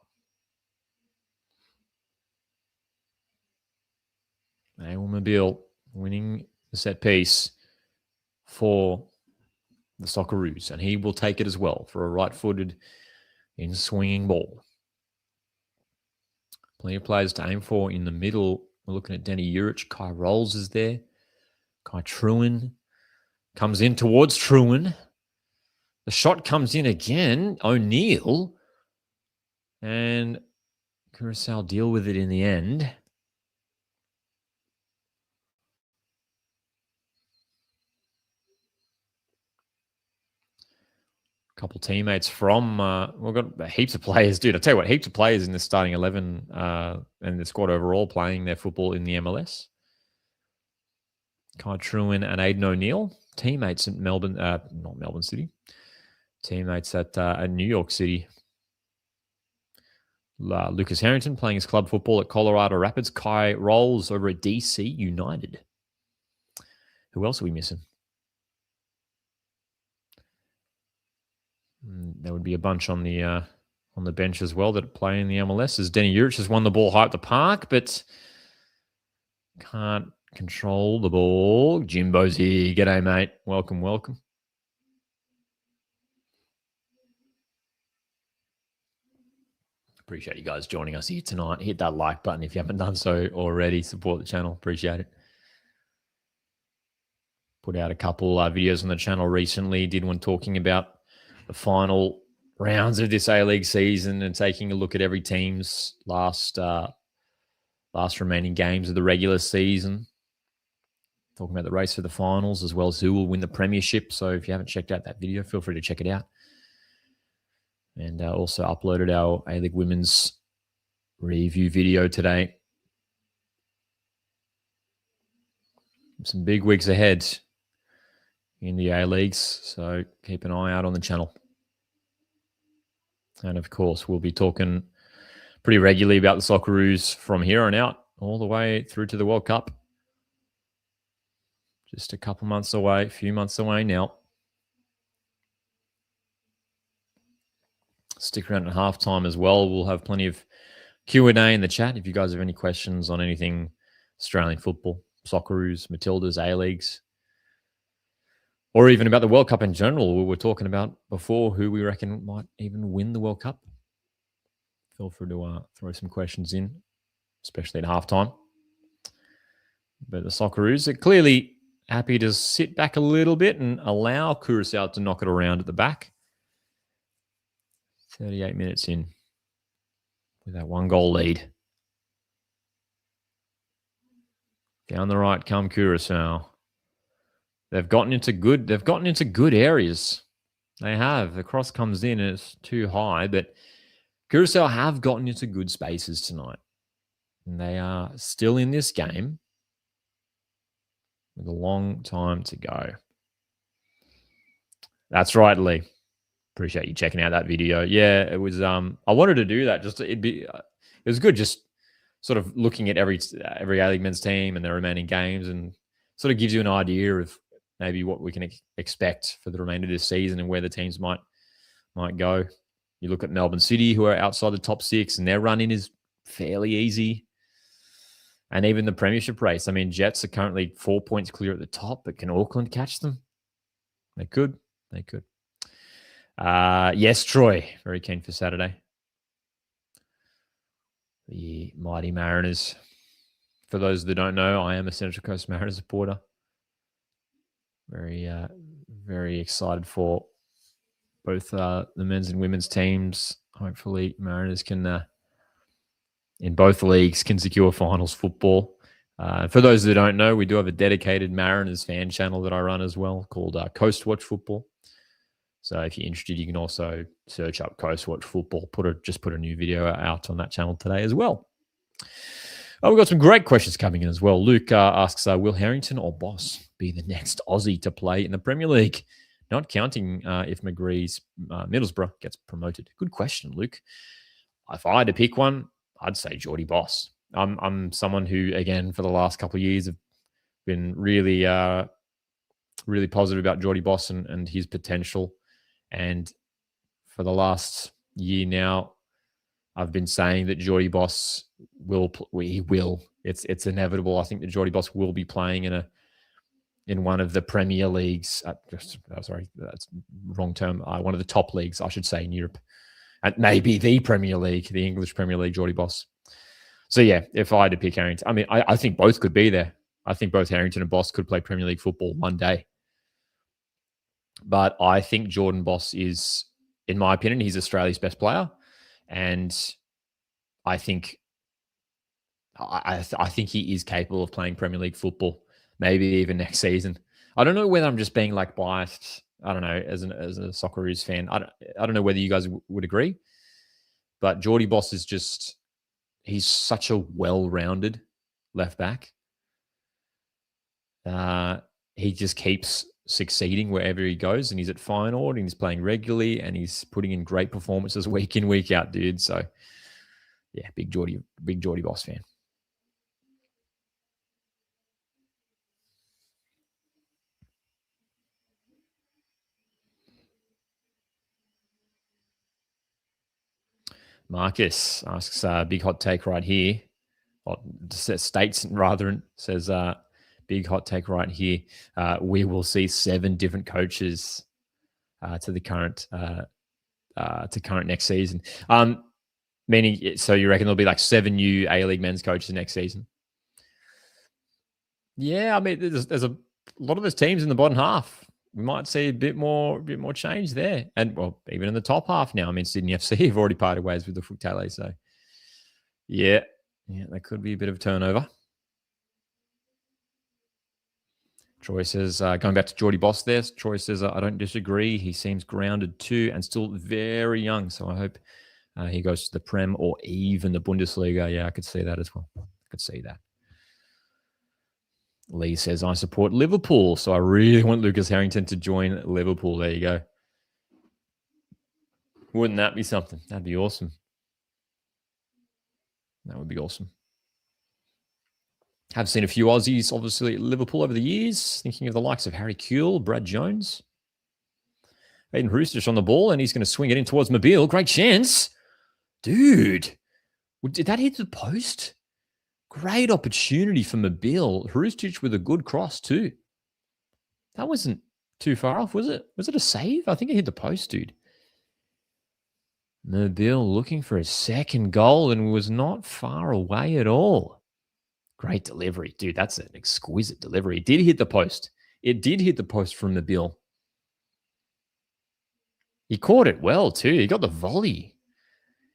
Mobile winning the set piece for the Socceroos, and he will take it as well for a right-footed in swinging ball. Plenty of players to aim for in the middle. We're looking at Danny Urich. Kai Rolls is there. Kai Truin comes in towards Truin. The shot comes in again. O'Neill. And Curaçao deal with it in the end. Couple teammates from we've got heaps of players, dude. I tell you what, heaps of players in the starting 11 and the squad overall playing their football in the MLS. Kai Truin and Aidan O'Neill, teammates at Melbourne, not Melbourne City, teammates at New York City. Lucas Harrington playing his club football at Colorado Rapids. Kai Rolls over at DC United. Who else are we missing? There would be a bunch on the bench as well that play in the MLS. As Denny Urich has won the ball high up the park, but can't control the ball. Jimbo's here. G'day, mate. Welcome, welcome. Appreciate you guys joining us here tonight. Hit that like button if you haven't done so already. Support the channel. Appreciate it. Put out a couple videos on the channel recently. Did one talking about the final rounds of this A-League season and taking a look at every team's last remaining games of the regular season. Talking about the race for the finals as well as who will win the premiership. So if you haven't checked out that video, feel free to check it out. And also uploaded our A-League Women's review video today. Some big weeks ahead in the A-Leagues, so keep an eye out on the channel. And of course, we'll be talking pretty regularly about the Socceroos from here on out, all the way through to the World Cup. Just a couple months away, a few months away now. Stick around at halftime as well. We'll have plenty of Q&A in the chat if you guys have any questions on anything Australian football, Socceroos, Matildas, A-Leagues, or even about the World Cup in general. We were talking about before who we reckon might even win the World Cup. Feel free to throw some questions in, especially at halftime. But the Socceroos are clearly happy to sit back a little bit and allow Curaçao to knock it around at the back. 38 minutes in with that 1-goal lead. Down the right come Curaçao. They've gotten into good areas. They have. The cross comes in and it's too high, but Curaçao have gotten into good spaces tonight. And they are still in this game with a long time to go. That's right, Lee. Appreciate you checking out that video. Yeah, it was. I wanted to do that. It was good. Just sort of looking at every A-League men's team and their remaining games, and sort of gives you an idea of maybe what we can expect for the remainder of this season and where the teams might go. You look at Melbourne City, who are outside the top 6, and their run-in is fairly easy. And even the premiership race. I mean, Jets are currently 4 points clear at the top, but can Auckland catch them? They could. They could. Yes, Troy. Very keen for Saturday. The mighty Mariners. For those that don't know, I am a Central Coast Mariners supporter. Very, very excited for both the men's and women's teams. Hopefully, Mariners can, in both leagues, can secure finals football. For those that don't know, we do have a dedicated Mariners fan channel that I run as well called Coast Watch Football. So if you're interested, you can also search up Coast Watch Football. Just put a new video out on that channel today as well. We've got some great questions coming in as well. Luke asks, will Harrington or Boss be the next Aussie to play in the Premier League? Not counting if McGree's Middlesbrough gets promoted. Good question, Luke. If I had to pick one, I'd say Geordie Boss. I'm someone who, again, for the last couple of years have been really, really positive about Geordie Boss and his potential. And for the last year now, I've been saying that Geordie Boss will. It's inevitable. I think that Geordie Boss will be playing in one of the Premier Leagues. Sorry, that's wrong term. One of the top leagues, I should say, in Europe, and maybe the Premier League, the English Premier League. Geordie Boss. So yeah, if I had to pick Harrington, I mean, I think both could be there. I think both Harrington and Boss could play Premier League football one day. But I think Jordan Boss is, in my opinion, he's Australia's best player. And I think think he is capable of playing Premier League football, maybe even next season. I don't know whether I'm just being like biased. I don't know, as a Socceroos fan. I don't know whether you guys would agree. But Geordie Boss is just, he's such a well-rounded left back. He just keeps succeeding wherever he goes, and he's at Feyenoord and he's playing regularly and he's putting in great performances week in, week out, dude. So yeah, big Geordie Boss fan. Marcus asks, big hot take right here. Well, states rather, and says, big hot take right here. We will see 7 different coaches to the current next season. Meaning, so you reckon there'll be like 7 new A-League men's coaches next season? Yeah, I mean, there's a lot of those teams in the bottom half. We might see a bit more change there, and well, even in the top half now. I mean, Sydney FC have already parted ways with the Fuktale, so yeah, that could be a bit of a turnover. Troy says, going back to Geordie Boss there, Troy says, I don't disagree. He seems grounded too and still very young. So I hope he goes to the Prem or even the Bundesliga. Yeah, I could see that as well. I could see that. Lee says, I support Liverpool. So I really want Lucas Harrington to join Liverpool. There you go. Wouldn't that be something? That'd be awesome. That would be awesome. Have seen a few Aussies, obviously, at Liverpool over the years. Thinking of the likes of Harry Kewell, Brad Jones. Aiden Roosters on the ball, and he's going to swing it in towards Mobile. Great chance. Dude, did that hit the post? Great opportunity for Mobile. Hrustic with a good cross too. That wasn't too far off, was it? Was it a save? I think it hit the post, dude. Mobile looking for a second goal and was not far away at all. Great delivery. Dude, that's an exquisite delivery. It did hit the post. It did hit the post from Mobile. He caught it well too. He got the volley.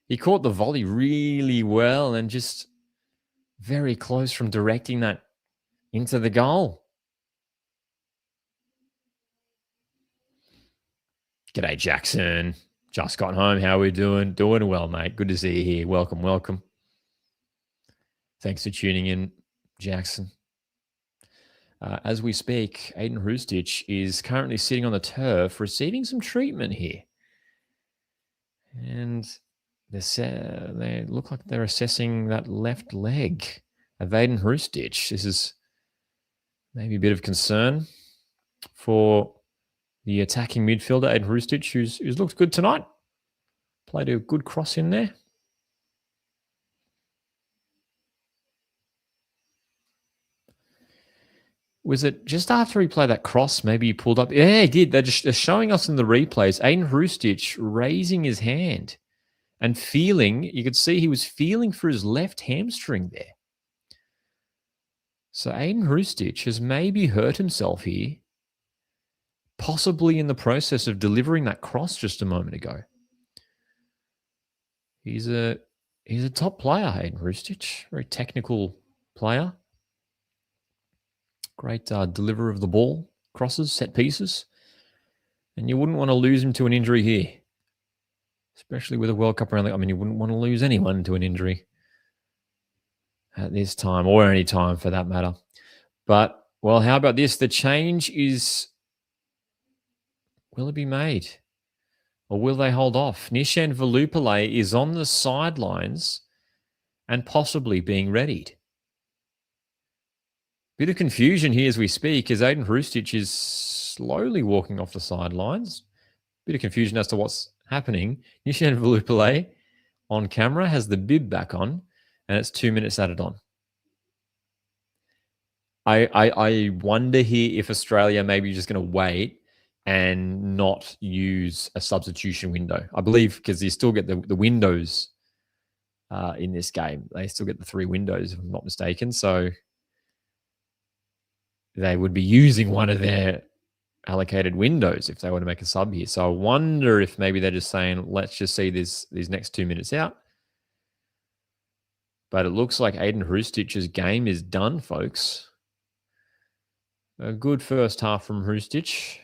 He caught the volley really well and just very close from directing that into the goal. G'day, Jackson. Just got home. How are we doing? Doing well, mate. Good to see you here. Welcome, welcome. Thanks for tuning in, Jackson. As we speak, Aiden Hrustich is currently sitting on the turf receiving some treatment here. And they look like they're assessing that left leg of Aiden Hrustich. This is maybe a bit of concern for the attacking midfielder, Aiden Hrustich, who's looked good tonight. Played a good cross in there. Was it just after he played that cross? Maybe he pulled up. Yeah, he did. They're showing us in the replays. Aiden Hrustich raising his hand and feeling. You could see he was feeling for his left hamstring there. So Aiden Hrustich has maybe hurt himself here, possibly in the process of delivering that cross just a moment ago. He's a top player, Aiden Hrustich. Very technical player. Great deliverer of the ball, crosses, set pieces. And you wouldn't want to lose him to an injury here, especially with a World Cup around. You wouldn't want to lose anyone to an injury at this time or any time for that matter. But, well, how about this? The change is, will it be made? Or will they hold off? Nishan Velupillay is on the sidelines and possibly being readied. Bit of confusion here as we speak, as Aiden Hrustich is slowly walking off the sidelines. Bit of confusion as to what's happening. Nishan Velupillay on camera has the bib back on, and it's 2 minutes added on. I wonder here if Australia maybe just going to wait and not use a substitution window. I believe because you still get the windows in this game. They still get the 3 windows, if I'm not mistaken. So they would be using one of their allocated windows if they were to make a sub here. So I wonder if maybe they're just saying, let's just see these next 2 minutes out. But it looks like Aiden Hrustich's game is done, folks. A good first half from Hrustich.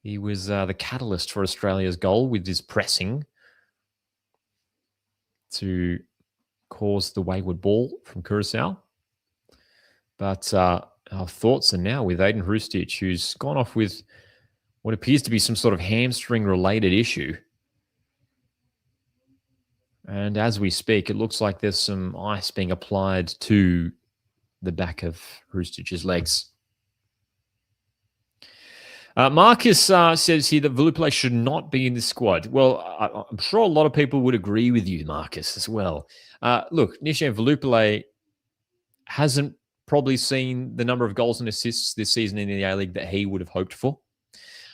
He was the catalyst for Australia's goal with his pressing to cause the wayward ball from Curaçao. But our thoughts are now with Aiden Hrustich, who's gone off with what appears to be some sort of hamstring-related issue. And as we speak, it looks like there's some ice being applied to the back of Hrustich's legs. Marcus says here that Velupillay should not be in the squad. Well, I'm sure a lot of people would agree with you, Marcus, as well. Look, Nishan Velupillay hasn't probably seen the number of goals and assists this season in the A-League that he would have hoped for.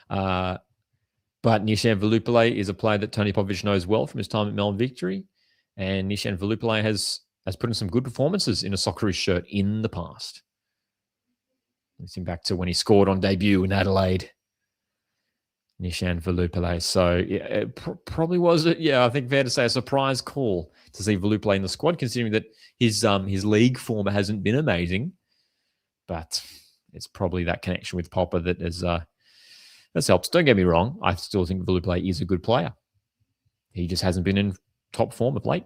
But Nishan Velupillay is a player that Tony Popovic knows well from his time at Melbourne Victory. And Nishan Velupillay has put in some good performances in a Socceroos shirt in the past. Looking back to when he scored on debut in Adelaide. Nishan Velupillay. So yeah, it probably was, I think fair to say, a surprise call to see Velupillay in the squad, considering that his league form hasn't been amazing. But it's probably that connection with Popper that has helped. Don't get me wrong. I still think Velupillay is a good player. He just hasn't been in top form of late.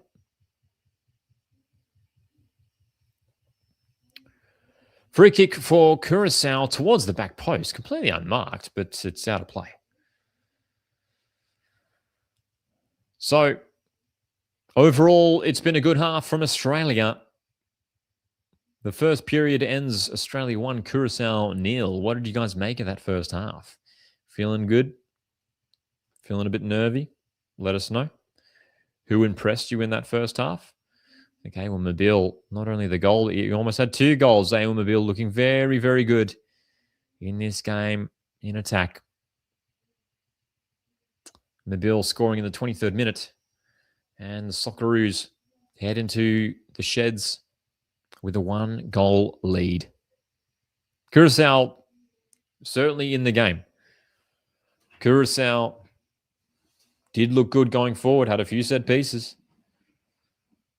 Free kick for Curaçao towards the back post. Completely unmarked, but it's out of play. So, overall, it's been a good half from Australia. The first period ends Australia 1, Curaçao 0. What did you guys make of that first half? Feeling good? Feeling a bit nervy? Let us know. Who impressed you in that first half? Okay, well, Mobile, not only the goal, he almost had 2 goals. Ayo Mobile looking very, very good in this game in attack. Mobile scoring in the 23rd minute. And the Socceroos head into the sheds with a 1-goal lead. Curaçao certainly in the game. Curaçao did look good going forward, had a few set pieces.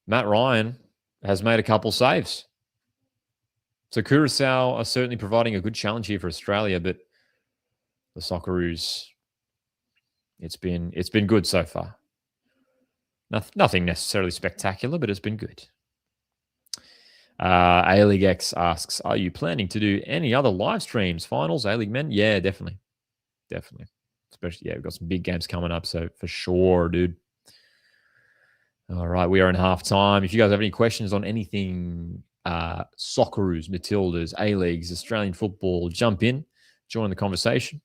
Matt Ryan has made a couple saves. So Curaçao are certainly providing a good challenge here for Australia, but the Socceroos, it's been good so far. Nothing necessarily spectacular, but it's been good. A-League X asks, are you planning to do any other live streams, finals, A-League men? Yeah, definitely. Especially, we've got some big games coming up, so for sure, dude. All right, we are in half time. If you guys have any questions on anything, Socceroos, Matildas, A-Leagues, Australian football, jump in, join the conversation.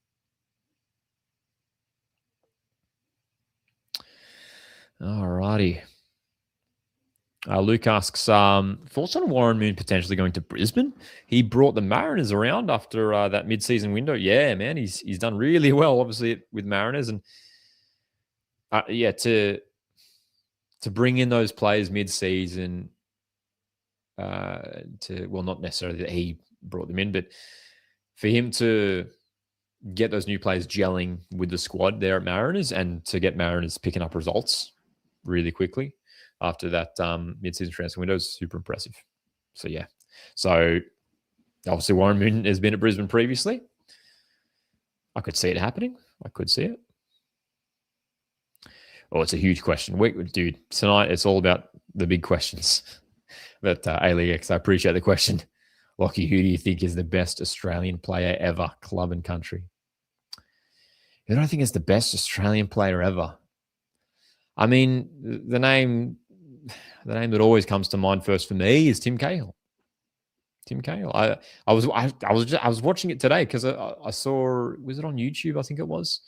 All righty. Luke asks, thoughts on Warren Moon potentially going to Brisbane? He brought the Mariners around after that mid-season window. Yeah, man, he's done really well, obviously, with Mariners. And, to bring in those players mid-season, not necessarily that he brought them in, but for him to get those new players gelling with the squad there at Mariners and to get Mariners picking up results really quickly after that mid-season transfer window is super impressive. So, yeah. So, obviously, Warren Moon has been at Brisbane previously. I could see it happening. I could see it. Oh, it's a huge question. Dude, tonight it's all about the big questions. But A-League X, I appreciate the question. Lockie, who do you think is the best Australian player ever, club and country? Who do I think is the best Australian player ever? I mean, the name that always comes to mind first for me is Tim Cahill. Tim Cahill. I was watching it today because I saw, was it on YouTube? I think it was,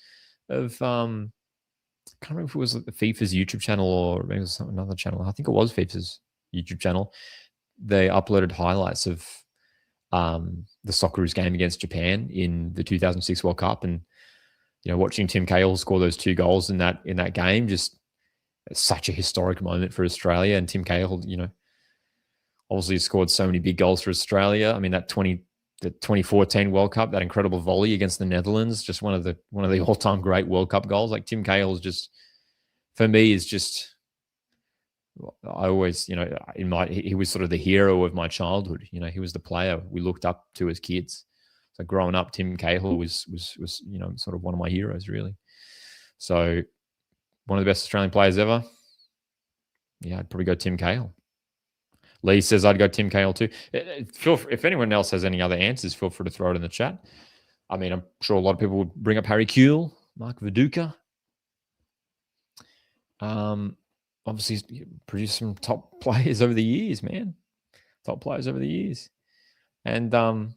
of I can't remember if it was like the FIFA's YouTube channel or maybe it was another channel. I think it was FIFA's YouTube channel. They uploaded highlights of the Socceroos game against Japan in the 2006 World Cup, and watching Tim Cahill score those 2 goals in that game, just such a historic moment for Australia. And Tim Cahill, obviously scored so many big goals for Australia. I mean, the 2014 World Cup, that incredible volley against the Netherlands, just one of the all-time great World Cup goals. Like Tim Cahill is just, for me, is just, I always, he was sort of the hero of my childhood. He was the player we looked up to as kids. So growing up, Tim Cahill was sort of one of my heroes, really. So one of the best Australian players ever. Yeah, I'd probably go Tim Cahill. Lee says I'd go Tim Cahill too. If anyone else has any other answers, feel free to throw it in the chat. I mean, I'm sure a lot of people would bring up Harry Kuehl, Mark Viduka. Obviously, he's produced some top players over the years, man. Top players over the years. And I'm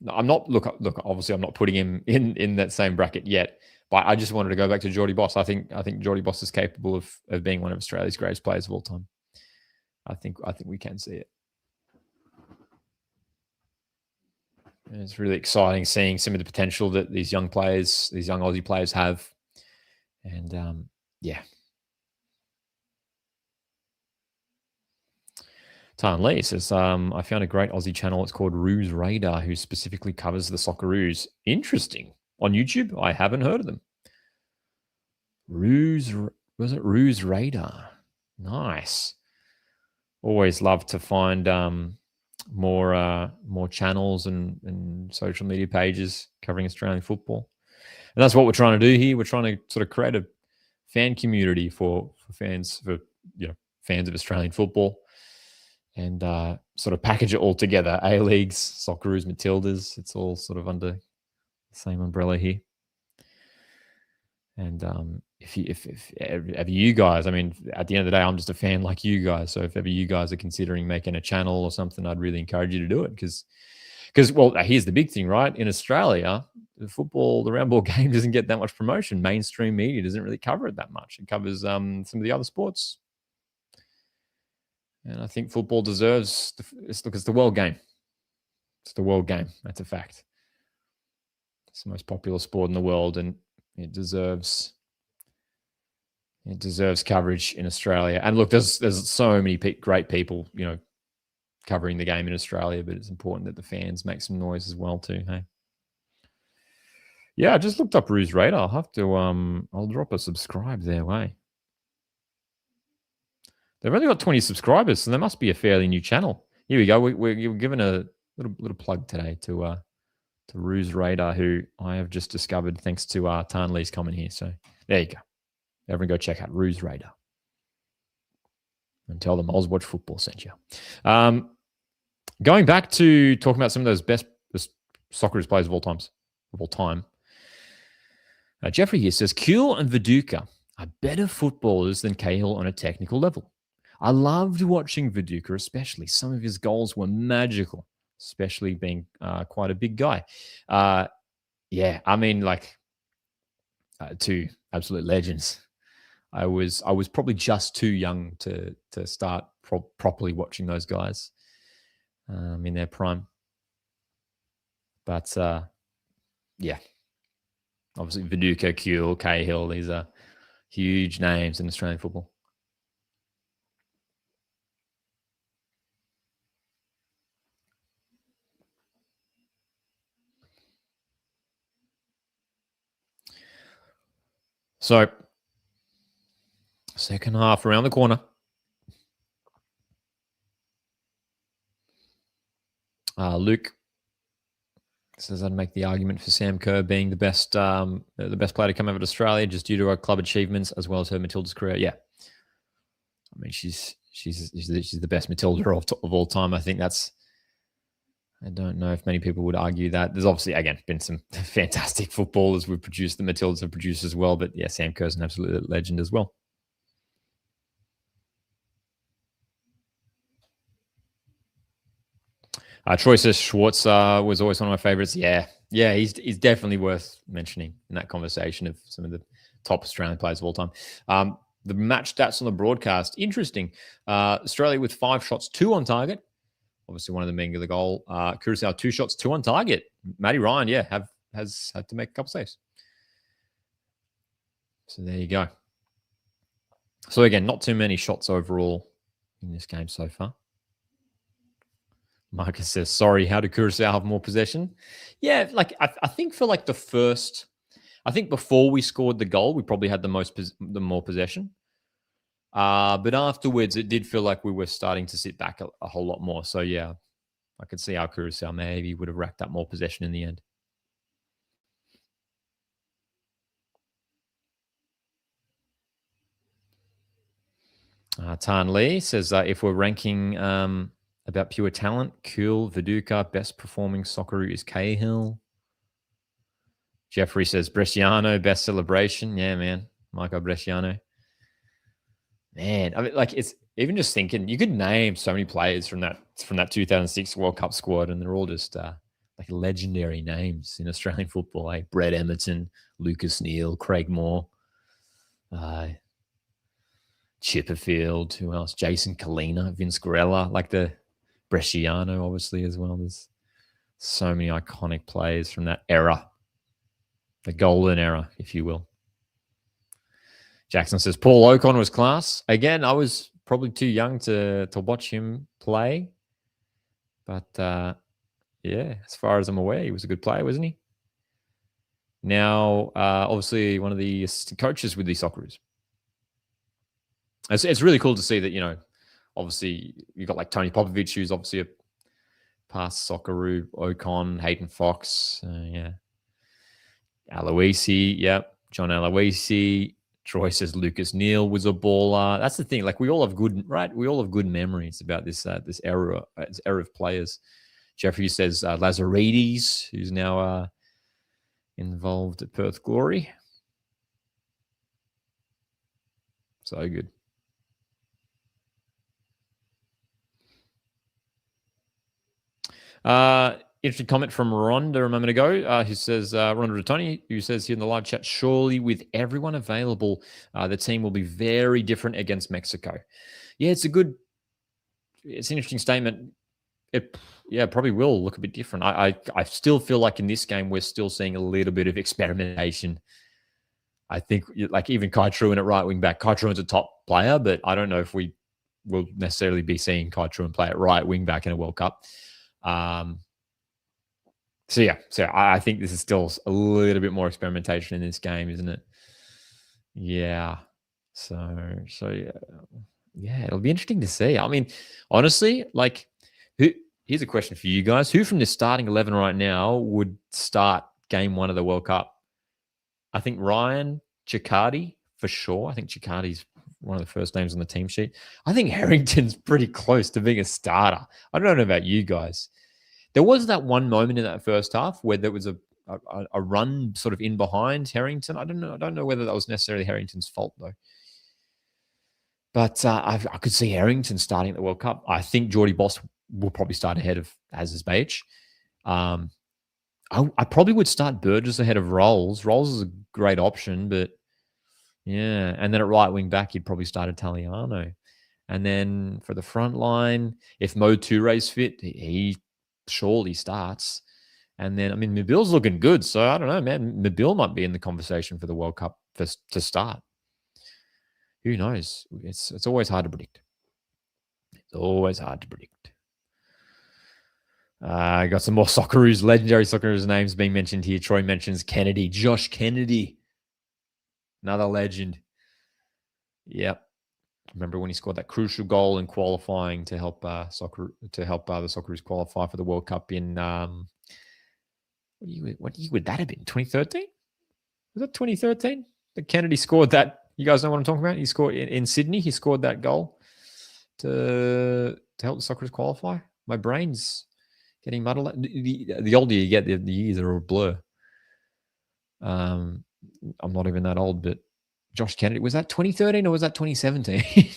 not, look, obviously I'm not putting him in that same bracket yet, but I just wanted to go back to Geordie Boss. I think Geordie Boss is capable of being one of Australia's greatest players of all time. I think we can see it. And it's really exciting seeing some of the potential that these young Aussie players have. And yeah. Tan Lee says, I found a great Aussie channel. It's called Roos Radar, who specifically covers the Socceroos. Interesting. On YouTube? I haven't heard of them. Was it Roos Radar? Nice. Always love to find more channels and social media pages covering Australian football. And that's what we're trying to do here. We're trying to sort of create a fan community for fans of Australian football, and sort of package it all together. A-Leagues, Socceroos, Matildas, it's all sort of under the same umbrella here. And if ever you guys, I mean, at the end of the day, I'm just a fan like you guys. So if ever you guys are considering making a channel or something, I'd really encourage you to do it. Because well, here's the big thing, right? In Australia, the round ball game doesn't get that much promotion. Mainstream media doesn't really cover it that much. It covers some of the other sports. And I think football deserves, it's the world game. It's the world game. That's a fact. It's the most popular sport in the world, and it deserves coverage in Australia. And look, there's so many great people, covering the game in Australia, but it's important that the fans make some noise as well too. Hey. Yeah, I just looked up Ruse Radar. I'll have to I'll drop a subscribe their way. They've only got 20 subscribers, so they must be a fairly new channel. Here we go. We're given a little plug today to Ruse Radar, who I have just discovered thanks to Tan Lee's comment here. So there you go. Everyone go check out Ruse Radar. And tell them Oz Watch Football sent you. Going back to talking about some of those best Socceroos players of all time. Jeffrey here says, Kuhl and Viduka are better footballers than Cahill on a technical level. I loved watching Viduka, especially. Some of his goals were magical, especially being quite a big guy. Yeah, I mean, like, two absolute legends. I was probably just too young to start properly watching those guys in their prime. But yeah, obviously Viduka, Kuhl, Cahill, these are huge names in Australian football. So, second half around the corner. Luke says I'd make the argument for Sam Kerr being the best player to come over to Australia just due to her club achievements as well as her Matilda's career. Yeah, I mean she's the best Matilda of all time. I think that's. I don't know if many people would argue that. There's obviously, again, been some fantastic footballers we've produced, the Matildas have produced as well. But yeah, Sam Kerr's an absolute legend as well. Troy says Schwartz was always one of my favorites. Yeah, he's definitely worth mentioning in that conversation of some of the top Australian players of all time. The match stats on the broadcast, interesting. Australia with 5 shots, 2 on target. Obviously, one of them being the goal. Curaçao, 2 shots, 2 on target. Matty Ryan, yeah, has had to make a couple saves. So there you go. So again, not too many shots overall in this game so far. Marcus says, sorry, how did Curaçao have more possession? Yeah, like I think for like the first, I think before we scored the goal, we probably had the more possession. But afterwards, it did feel like we were starting to sit back a whole lot more. So yeah, I could see how Curaçao maybe would have racked up more possession in the end. Tan Lee says, if we're ranking about pure talent, Kuhl, Viduka, best performing Socceroo is Cahill. Jeffrey says, Bresciano, best celebration. Yeah, man. Michael Bresciano. Man, I mean, like, it's even just thinking, you could name so many players from that 2006 World Cup squad, and they're all just like legendary names in Australian football. Like Brett Emerton, Lucas Neal, Craig Moore, Chipperfield, who else? Jason Kalina, Vince Guerrella, like the Bresciano, obviously, as well. There's so many iconic players from that era, the golden era, if you will. Jackson says, Paul Ocon was class. Again, I was probably too young to watch him play. But, yeah, as far as I'm aware, he was a good player, wasn't he? Now, obviously, one of the assistant coaches with the Socceroos. It's really cool to see that, you know, obviously, you've got like Tony Popovich, who's obviously a past Socceroo, Ocon, Hayden Fox, yeah. Aloisi, yep. John Aloisi. Troy says Lucas Neal was a baller. That's the thing. Like, we all have good, right? We all have good memories about this era of players. Jeffrey says Lazaridis, who's now involved at Perth Glory. So good. Interesting comment from Rhonda a moment ago, who says, Rhonda Tony, who says here in the live chat, surely with everyone available, the team will be very different against Mexico. Yeah, it's an interesting statement. It probably will look a bit different. I still feel like in this game, we're still seeing a little bit of experimentation. I think like even Kai Truan at right wing back. Kai Truan's a top player, but I don't know if we will necessarily be seeing Kai Truan play at right wing back in a World Cup. So I think this is still a little bit more experimentation in this game, isn't it? Yeah. So yeah, it'll be interesting to see. I mean, honestly, like, here's a question for you guys: who from this starting 11 right now would start game 1 of the World Cup? I think Ryan Ciccardi for sure. I think Ciccardi's one of the first names on the team sheet. I think Harrington's pretty close to being a starter. I don't know about you guys. There was that one moment in that first half where there was a run sort of in behind Harrington. I don't know whether that was necessarily Harrington's fault though. But I could see Harrington starting at the World Cup. I think Geordie Boss will probably start ahead of Azizbage. I probably would start Burgess ahead of Rolls. Rolls is a great option, but yeah. And then at right wing back, you'd probably start Italiano. And then for the front line, if Mo Touré's fit, he surely starts. And then, I mean, Mabil's looking good. So I don't know, man. Mabil might be in the conversation for the World Cup to start. Who knows? It's always hard to predict. It's always hard to predict. I got some more Socceroos, legendary Socceroos names being mentioned here. Troy mentions Kennedy, Josh Kennedy, another legend. Yep. Remember when he scored that crucial goal in qualifying to help the Socceroos qualify for the World Cup in what year would that have been? 2013? Was that 2013? That Kennedy scored that. You guys know what I'm talking about? He scored in Sydney. He scored that goal to help the Socceroos qualify. My brain's getting muddled. The older you get, the years are a blur. I'm not even that old, but Josh Kennedy, was that 2013 or was that 2017?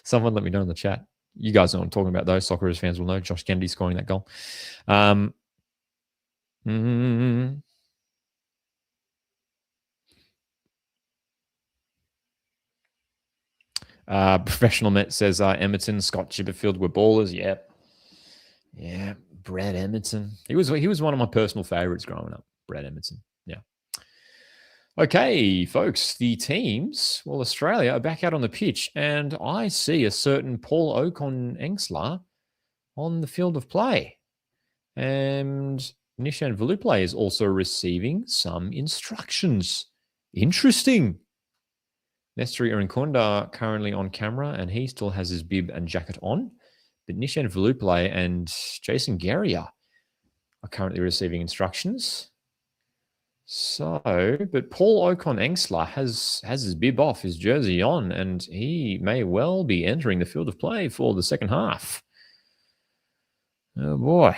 Someone let me know in the chat. You guys know what I'm talking about, though. Socceroos fans will know Josh Kennedy scoring that goal. Professional Met says Emerton, Scott Chipperfield were ballers. Yeah, Brad Emerton. He was one of my personal favorites growing up. Brad Emerton. Yeah. Okay, folks, the teams, well, Australia are back out on the pitch, and I see a certain Paul Ocon-Engsler on the field of play. And Nishan Veluplay is also receiving some instructions. Interesting. Nestri Irinkunda currently on camera, and he still has his bib and jacket on. But Nishan Veluplay and Jason Guerrier are currently receiving instructions. So, but Paul Ocon-Engsler has his bib off, his jersey on, and he may well be entering the field of play for the second half. Oh, boy.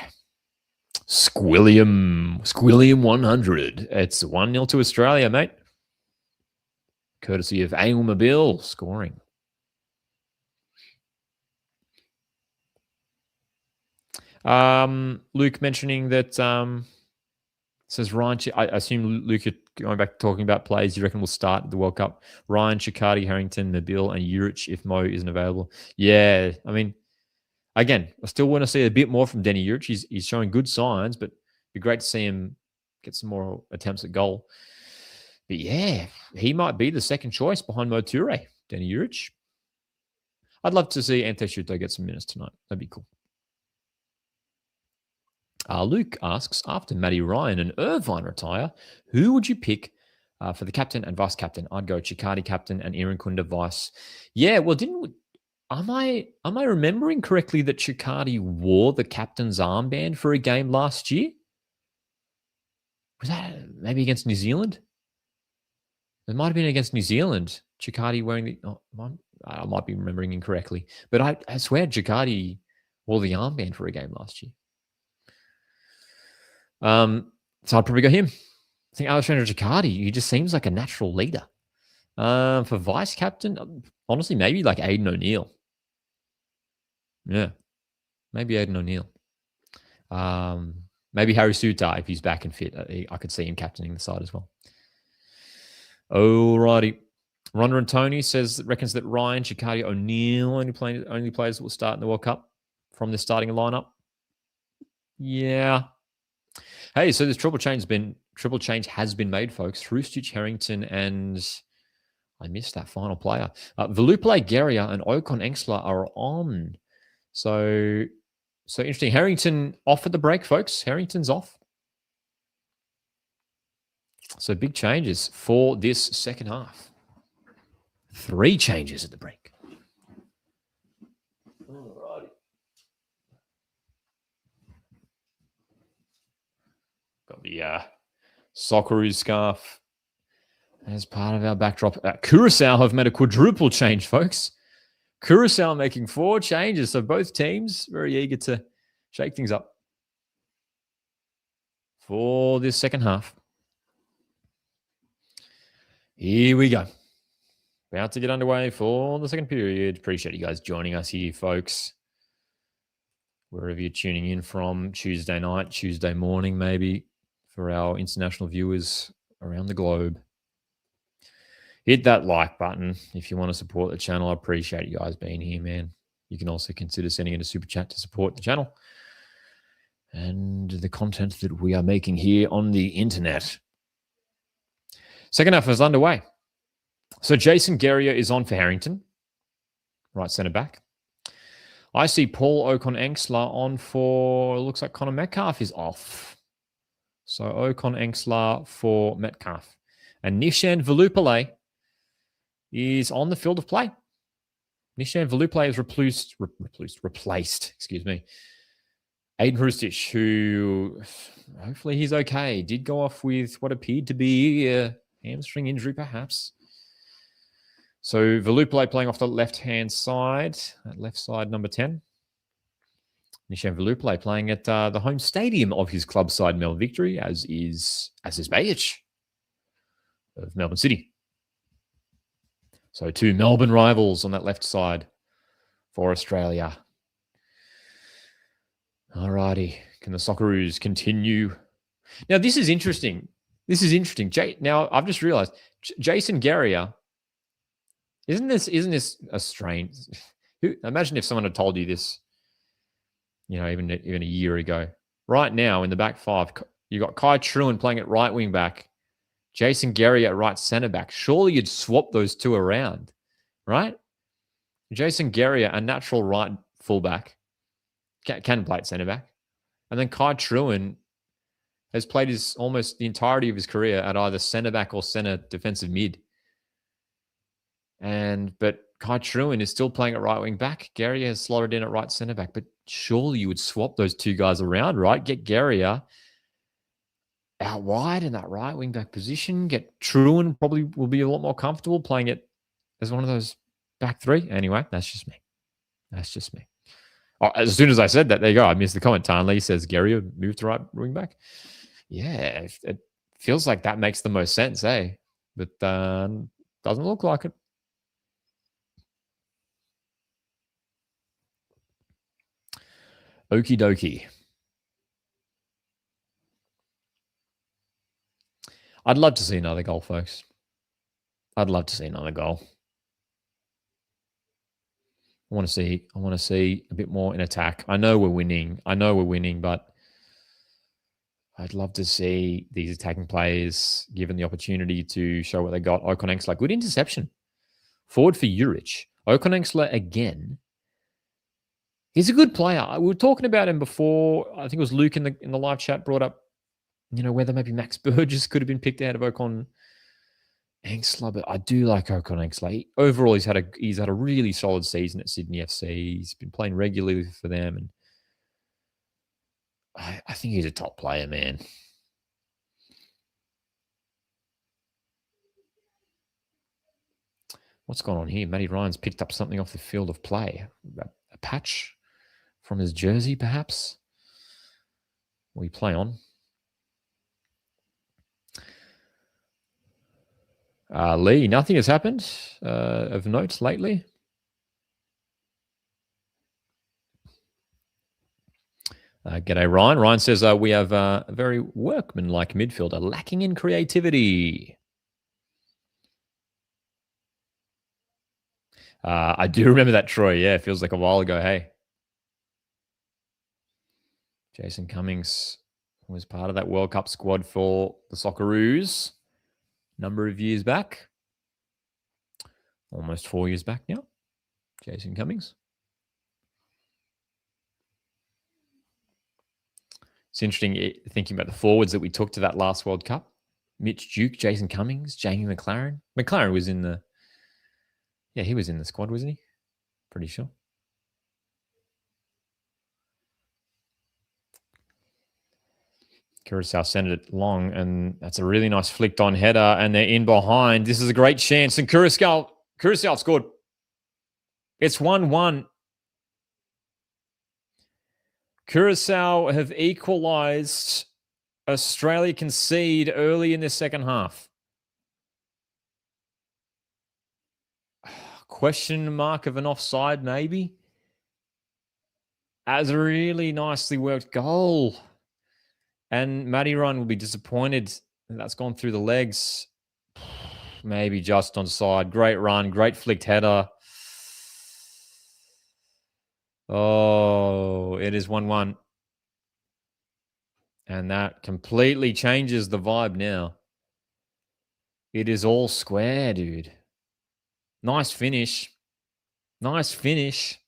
Squilliam 100. It's 1-0 to Australia, mate. Courtesy of Ail Mabil scoring. Luke mentioning that says Ryan. I assume Luke, you're going back to talking about plays you reckon will start the World Cup. Ryan, Ciccardi, Harrington, Mabil, and Juric if Mo isn't available. Yeah, I mean, again, I still want to see a bit more from Denny Juric. He's showing good signs, but it'd be great to see him get some more attempts at goal. But yeah, he might be the second choice behind Mo Touré, Denny Juric. I'd love to see Ante Schuto get some minutes tonight. That'd be cool. Luke asks, after Matty Ryan and Irvine retire, who would you pick for the captain and vice captain? I'd go Ciccardi captain and Irinkunda vice. Yeah, well, am I remembering correctly that Ciccardi wore the captain's armband for a game last year? Was that maybe against New Zealand? It might have been against New Zealand. Ciccardi wearing the... Oh, I might be remembering incorrectly. But I swear Ciccardi wore the armband for a game last year. So I'd probably go him. I think Alessandro Ciccardi, he just seems like a natural leader. For vice captain, honestly, maybe like Aidan O'Neill. Yeah, maybe Aidan O'Neill. Maybe Harry Sutar if he's back and fit. I could see him captaining the side as well. Alrighty. Ronda and Tony reckons that Ryan, Ciccardi, O'Neill only players that will start in the World Cup from the starting lineup. Yeah. Hey, so this triple change has been made, folks. Hrustic, Harrington, and I missed that final player. Veluplay, Guerrier, and Ocon-Engsler are on. So interesting. Harrington off at the break, folks. Harrington's off. So big changes for this second half. 3 changes at the break. Alrighty. Got the Socceroos scarf as part of our backdrop. Curaçao have made a quadruple change, folks. Curaçao making 4 changes. So both teams very eager to shake things up for this second half. Here we go. About to get underway for the second period. Appreciate you guys joining us here, folks. Wherever you're tuning in from, Tuesday night, Tuesday morning, maybe, for our international viewers around the globe. Hit that like button if you want to support the channel. I appreciate you guys being here, man. You can also consider sending in a super chat to support the channel and the content that we are making here on the internet. Second half is underway. So Jason Guerrier is on for Harrington, right centre back. I see Paul Ocon-Engsler on for, looks like Connor Metcalf is off. So Ocon-Engsler for Metcalf. And Nishan Velupale is on the field of play. Nishan Velupale is replaced, Aiden Hrustic, who hopefully he's okay. Did go off with what appeared to be a hamstring injury, perhaps. So Velupale playing off the left-hand side, left side number 10. Nishan Velupale playing at the home stadium of his club side, Melbourne Victory, as is Bayich of Melbourne City. So 2 Melbourne rivals on that left side for Australia. Alrighty. Can the Socceroos continue? Now, this is interesting. Now, I've just realized, Jason Guerrier, isn't this a strange... Imagine if someone had told you this, even a year ago. Right now, in the back 5, you got Kai Truan playing at right wing back, Jason Guerrier at right centre back. Surely you'd swap those 2 around, right? Jason Guerrier, a natural right fullback, can play at centre back. And then Kai Truan has played almost the entirety of his career at either centre back or centre defensive mid. But Kai Truan is still playing at right wing back. Guerrier has slotted in at right centre back. But surely you would swap those 2 guys around, right? Get Guerrier out wide in that right wing back position. Get Truan, probably will be a lot more comfortable playing it as one of those back 3. Anyway, that's just me. Oh, as soon as I said that, there you go. I missed the comment. Tarnley says Guerrier moved to right wing back. Yeah, it feels like that makes the most sense, eh? But doesn't look like it. Okie dokie. I'd love to see another goal, folks. I'd love to see another goal. I want to see a bit more in attack. I know we're winning, but I'd love to see these attacking players given the opportunity to show what they got. Ocon-Engsler, good interception. Forward for Juric. Ocon-Engsler again. He's a good player. We were talking about him before. I think it was Luke in the live chat brought up, whether maybe Max Burgess could have been picked out of Ocon-Engsler, but I do like Ocon-Engsler. Overall, he's had a really solid season at Sydney FC. He's been playing regularly for them, and I think he's a top player, man. What's going on here? Matty Ryan's picked up something off the field of play. A patch from his jersey, perhaps? We play on. Lee, nothing has happened of note lately. G'day, Ryan. Ryan says we have a very workmanlike midfielder lacking in creativity. I do remember that, Troy. Yeah, it feels like a while ago. Hey. Jason Cummings was part of that World Cup squad for the Socceroos a number of years back. Almost 4 years back now. Jason Cummings. It's interesting thinking about the forwards that we took to that last World Cup. Mitch Duke, Jason Cummings, Jamie McLaren. McLaren was in the... Yeah, he was in the squad, wasn't he? Pretty sure. Curaçao sent it long, and that's a really nice flicked on header, and they're in behind. This is a great chance, and Curaçao scored. It's 1-1. Curaçao have equalised. Australia concede early in the second half. Question mark of an offside, maybe. As a really nicely worked goal. And Matty Ryan will be disappointed. That's gone through the legs. Maybe just onside. Great run. Great flicked header. Oh, it is 1-1. And that completely changes the vibe now. It is all square, dude. Nice finish. Nice finish.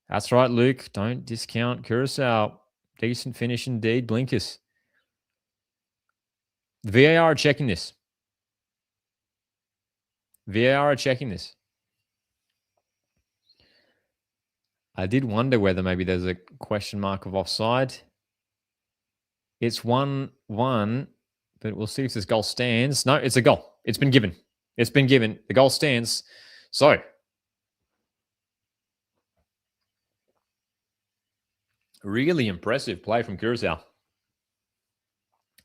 That's right, Luke. Don't discount Curaçao. Decent finish indeed, Blinkers. The VAR are checking this. VAR are checking this. I did wonder whether maybe there's a question mark of offside. It's 1-1, but we'll see if this goal stands. No, it's a goal. It's been given. It's been given. The goal stands. So, really impressive play from Curaçao.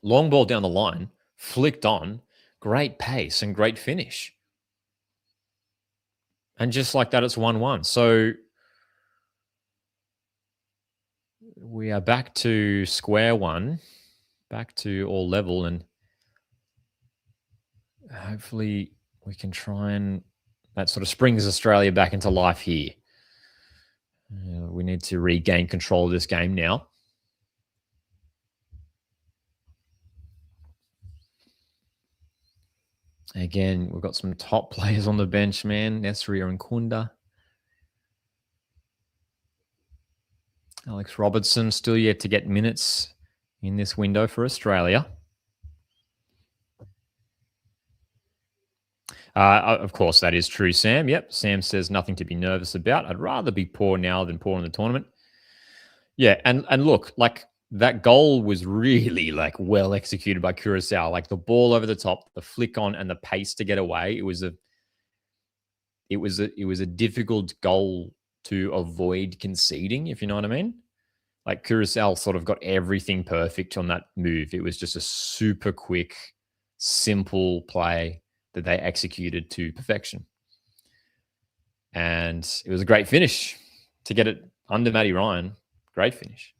Long ball down the line, flicked on, great pace and great finish. And just like that, it's 1-1. So, we are back to square one, back to all level, and hopefully we can try and that sort of springs Australia back into life here. We need to regain control of this game now. Again, we've got some top players on the bench, man. Nesria and Kunda. Alex Robertson still yet to get minutes in this window for Australia. Of course, that is true, Sam. Yep, Sam says nothing to be nervous about. I'd rather be poor now than poor in the tournament. Yeah, and look, like that goal was really like well executed by Curaçao. Like the ball over the top, the flick on, and the pace to get away. It was a difficult goal to avoid conceding, if you know what I mean. Like Curaçao sort of got everything perfect on that move. It was just a super quick, simple play that they executed to perfection. And it was a great finish to get it under Matty Ryan. Great finish.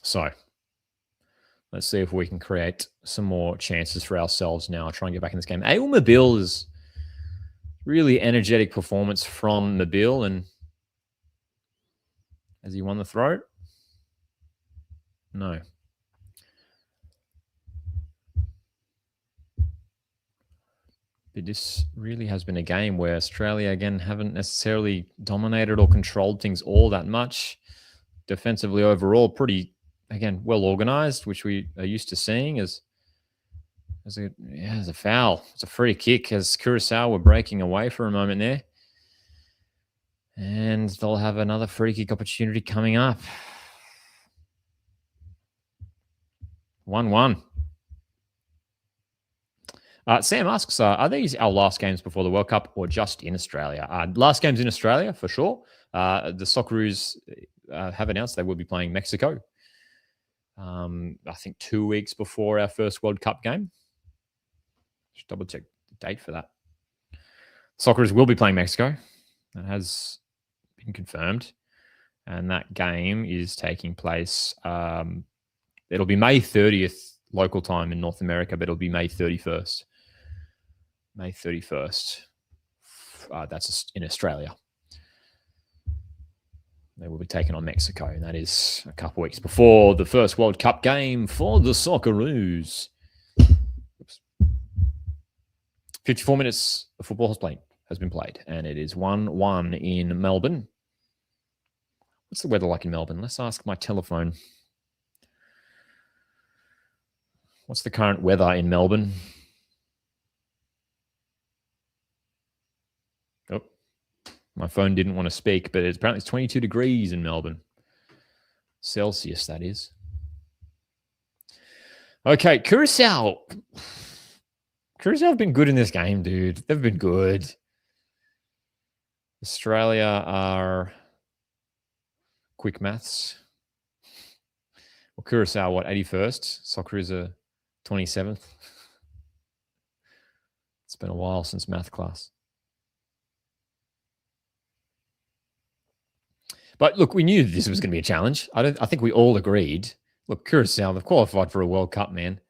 So let's see if we can create some more chances for ourselves now. I'll try and get back in this game. Ail Mobile is really energetic performance from Mobile. And has he won the throw? No. But this really has been a game where Australia, again, haven't necessarily dominated or controlled things all that much. Defensively overall, pretty, again, well organized, which we are used to seeing as a foul. It's a free kick as Curaçao were breaking away for a moment there. And they'll have another free kick opportunity coming up. 1-1. Sam asks, are these our last games before the World Cup or just in Australia? Last games in Australia, for sure. The Socceroos have announced they will be playing Mexico. I think 2 weeks before our first World Cup game. Just double check the date for that. Socceroos will be playing Mexico. That has been confirmed. And that game is taking place. It'll be May 30th local time in North America, but it'll be May 31st. May 31st. That's in Australia. They will be taking on Mexico, and that is a couple weeks before the first World Cup game for the Socceroos. 54 minutes of football has been played, and it is 1-1 in Melbourne. What's the weather like in Melbourne? Let's ask my telephone. What's the current weather in Melbourne? Oh, my phone didn't want to speak, but apparently it's 22 degrees in Melbourne. Celsius, that is. Okay, Curaçao. Curaçao have been good in this game, dude. They've been good. Australia are quick maths. Well, Curaçao, what, 81st? Socceroos are 27th. It's been a while since math class. But look, we knew this was going to be a challenge. I think we all agreed. Look, Curaçao, they've qualified for a World Cup, man.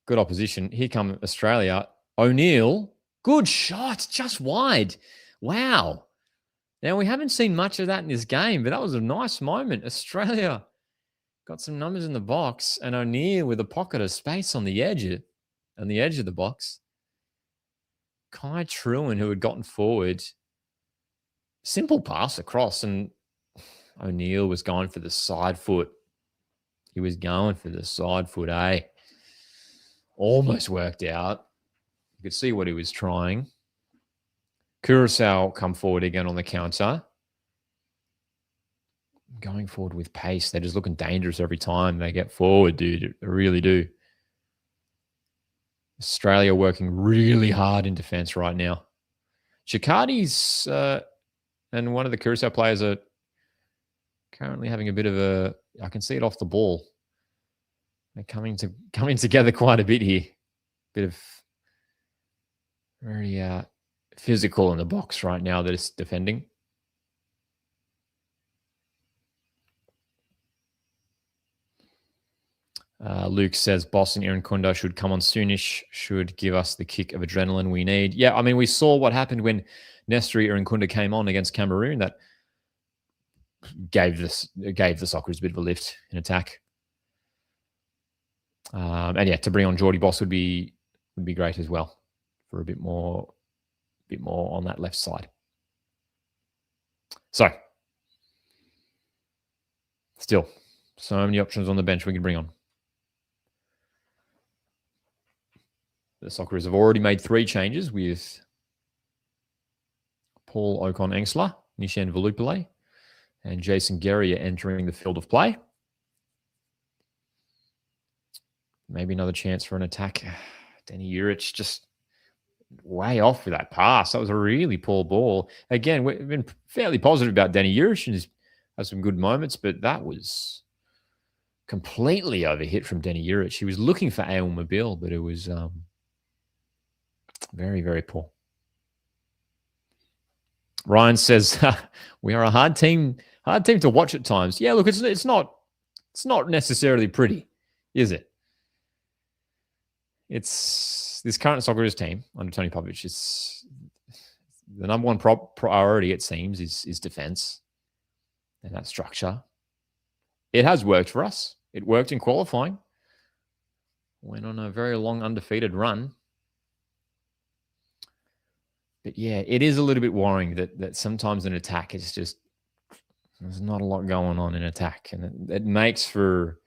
Good opposition. Here come Australia. O'Neill, good shot, just wide. Wow. Now, we haven't seen much of that in this game, but that was a nice moment. Australia got some numbers in the box, and O'Neill with a pocket of space on the edge of the box. Kai Truan, who had gotten forward, simple pass across, and O'Neill was going for the side foot. He was going for the side foot, eh? Almost worked out. You could see what he was trying. Curaçao come forward again on the counter. Going forward with pace. They're just looking dangerous every time they get forward, dude. They really do. Australia working really hard in defense right now. Chicardi's and one of the Curaçao players are currently having a bit of a... I can see it off the ball. They're coming together quite a bit here. Bit of very physical in the box right now that is defending. Luke says Boston Irankunda should come on soonish, should give us the kick of adrenaline we need. Yeah, I mean, we saw what happened when Nestor Irankunda came on against Cameroon. That gave the Socceroos a bit of a lift in attack. And yeah, to bring on Geordie Boss would be great as well for a bit more on that left side. So, still, so many options on the bench we can bring on. The Socceroos have already made 3 changes with Paul Ocon-Engsler, Nishan Volupile, and Jason Guerrier entering the field of play. Maybe another chance for an attack. Danny Juric just way off with that pass. That was a really poor ball. Again, we've been fairly positive about Danny Juric and he's had some good moments, but that was completely overhit from Danny Juric. He was looking for Ail Mobile, but it was very, very poor. Ryan says, we are a hard team to watch at times. Yeah, look, it's not necessarily pretty, is it? It's this current Socceroos team under Tony Popovich. It's the number one priority, it seems, is defense and that structure. It has worked for us. It worked in qualifying. Went on a very long undefeated run. But yeah, it is a little bit worrying that sometimes in attack, it's just, there's not a lot going on in attack. And it makes for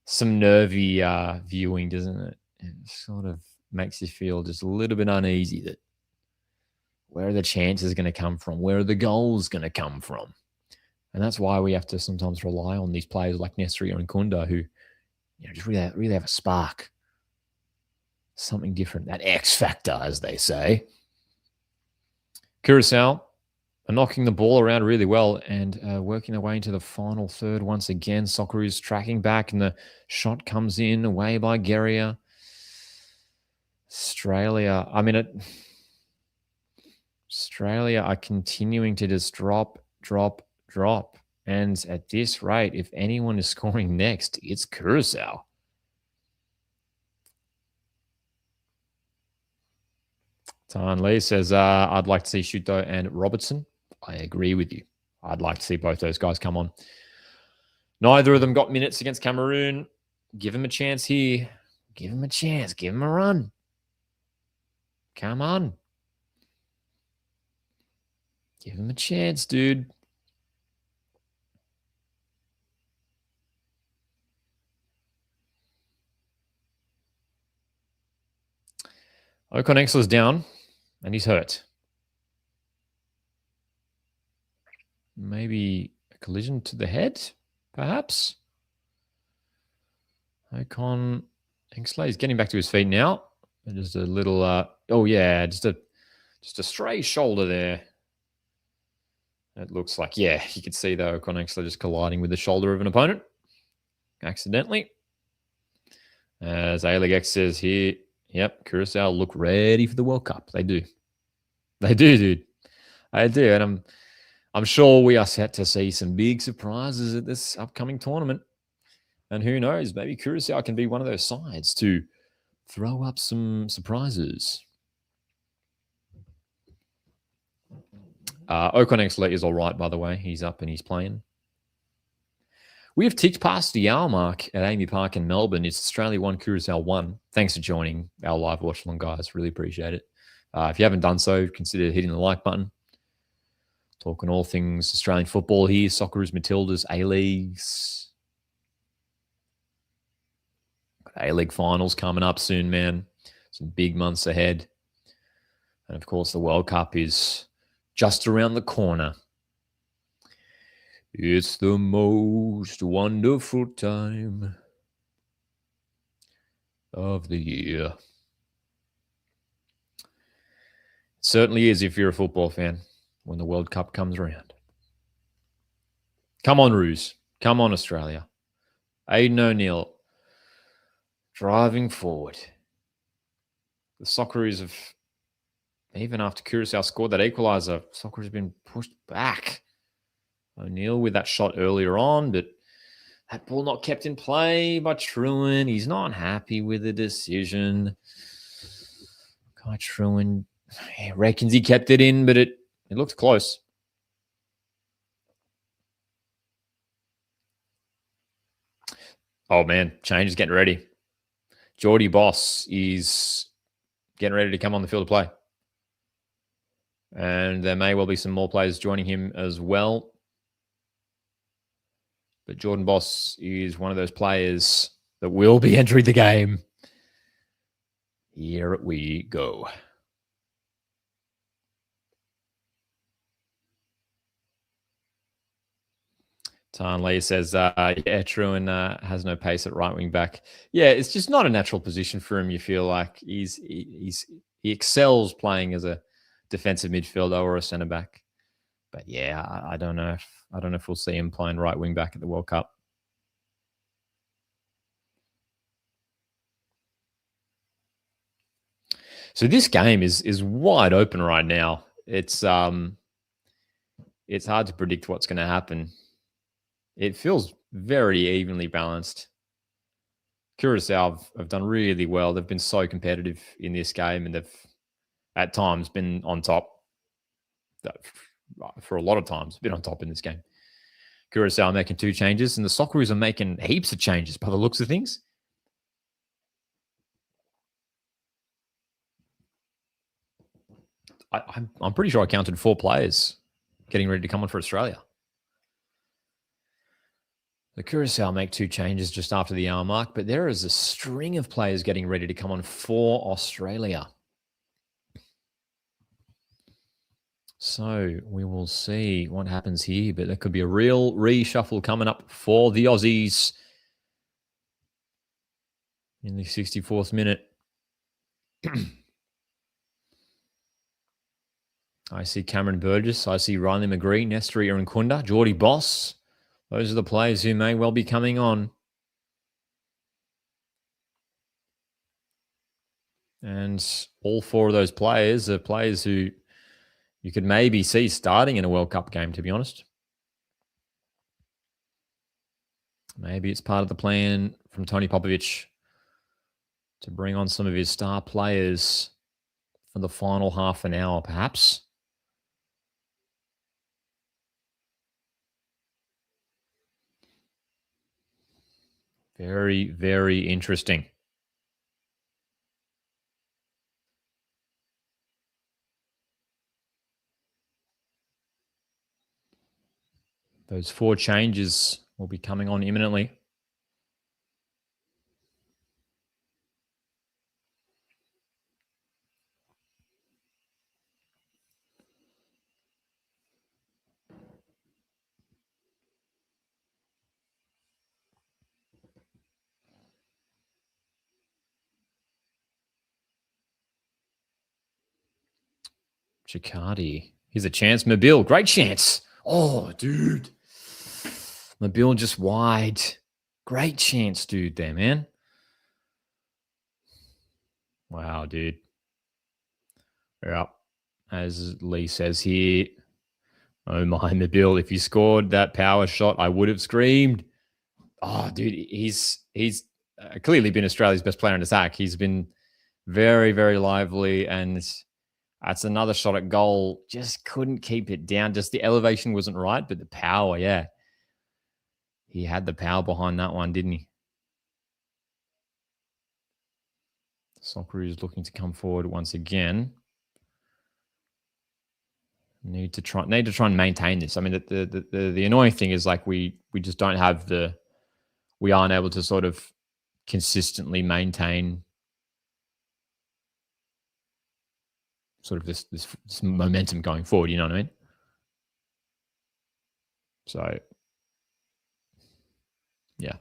some nervy viewing, doesn't it? It sort of makes you feel just a little bit uneasy that where are the chances going to come from? Where are the goals going to come from? And that's why we have to sometimes rely on these players like Nestor Irankunda who just really have a spark. Something different. That X factor, as they say. Curaçao are knocking the ball around really well and working their way into the final third once again. Socceroos tracking back and the shot comes in away by Guerrier. Australia are continuing to just drop. And at this rate, if anyone is scoring next, it's Curaçao. Tan Lee says, I'd like to see Shuto and Robertson. I agree with you. I'd like to see both those guys come on. Neither of them got minutes against Cameroon. Give them a chance here. Give them a chance. Give them a run. Come on. Give them a chance, dude. Ocon Exler's down, and he's hurt. Maybe a collision to the head, perhaps. Ocon Exler is getting back to his feet now. Just a little, just a stray shoulder there. It looks like, you could see though Ocon Exler just colliding with the shoulder of an opponent accidentally. As A-League X says here, yep, Curaçao look ready for the World Cup. They do. They do, dude. They do. And I'm sure we are set to see some big surprises at this upcoming tournament. And who knows, maybe Curaçao can be one of those sides to throw up some surprises. Ocon Exler is all right, by the way. He's up and he's playing. We have ticked past the hour mark at Amy Park in Melbourne. It's Australia 1, Curaçao 1. Thanks for joining our live watchalong, guys. Really appreciate it. If you haven't done so, consider hitting the like button. Talking all things Australian football here. Socceroos, Matildas, A-Leagues. Got A-League finals coming up soon, man. Some big months ahead. And, of course, the World Cup is just around the corner. It's the most wonderful time of the year. It certainly is if you're a football fan when the World Cup comes around. Come on, Roos. Come on, Australia. Aidan O'Neill driving forward. The Socceroos have, even after Curaçao scored that equalizer, Socceroos have been pushed back. O'Neill with that shot earlier on, but that ball not kept in play by Trewin. He's not happy with the decision. Kai Trewin reckons he kept it in, but it looked close. Oh, man, change is getting ready. Geordie Boss is getting ready to come on the field of play. And there may well be some more players joining him as well. But Jordan Boss is one of those players that will be entering the game. Here we go. Tan Lee says, Trewin has no pace at right wing back. Yeah, it's just not a natural position for him. You feel like he excels playing as a defensive midfielder or a centre back. But yeah, I don't know if we'll see him playing right wing back at the World Cup. So this game is wide open right now. It's hard to predict what's going to happen. It feels very evenly balanced. Curaçao have done really well. They've been so competitive in this game, and they've at times been on top. For a lot of times, been on top in this game. Curaçao are making 2 changes, and the Socceroos are making heaps of changes by the looks of things. I'm pretty sure I counted 4 players getting ready to come on for Australia. The Curaçao make 2 changes just after the hour mark, but there is a string of players getting ready to come on for Australia. So we will see what happens here, but there could be a real reshuffle coming up for the Aussies in the 64th minute. I see Cameron Burgess. I see Riley McGree, Nestor Irankunda, Geordie Boss. Those are the players who may well be coming on. And all 4 of those players are players who you could maybe see starting in a World Cup game, to be honest. Maybe it's part of the plan from Tony Popovic to bring on some of his star players for the final half an hour, perhaps. Very, very interesting. Those 4 changes will be coming on imminently. Chicardi. Here's a chance. Mobile. Great chance. Oh, dude. Mobile just wide. Great chance, dude, there, man. Wow, dude. Yeah. As Lee says here, oh my, Mobile, if you scored that power shot, I would have screamed. Oh, dude, he's clearly been Australia's best player in attack. He's been very, very lively, and that's another shot at goal. Just couldn't keep it down. Just the elevation wasn't right, but the power, yeah. He had the power behind that one, didn't he? Socceroos looking to come forward once again. Need to try and maintain this. I mean, the annoying thing is like we just don't have we aren't able to sort of consistently maintain sort of this momentum going forward. You know what I mean? So, yeah.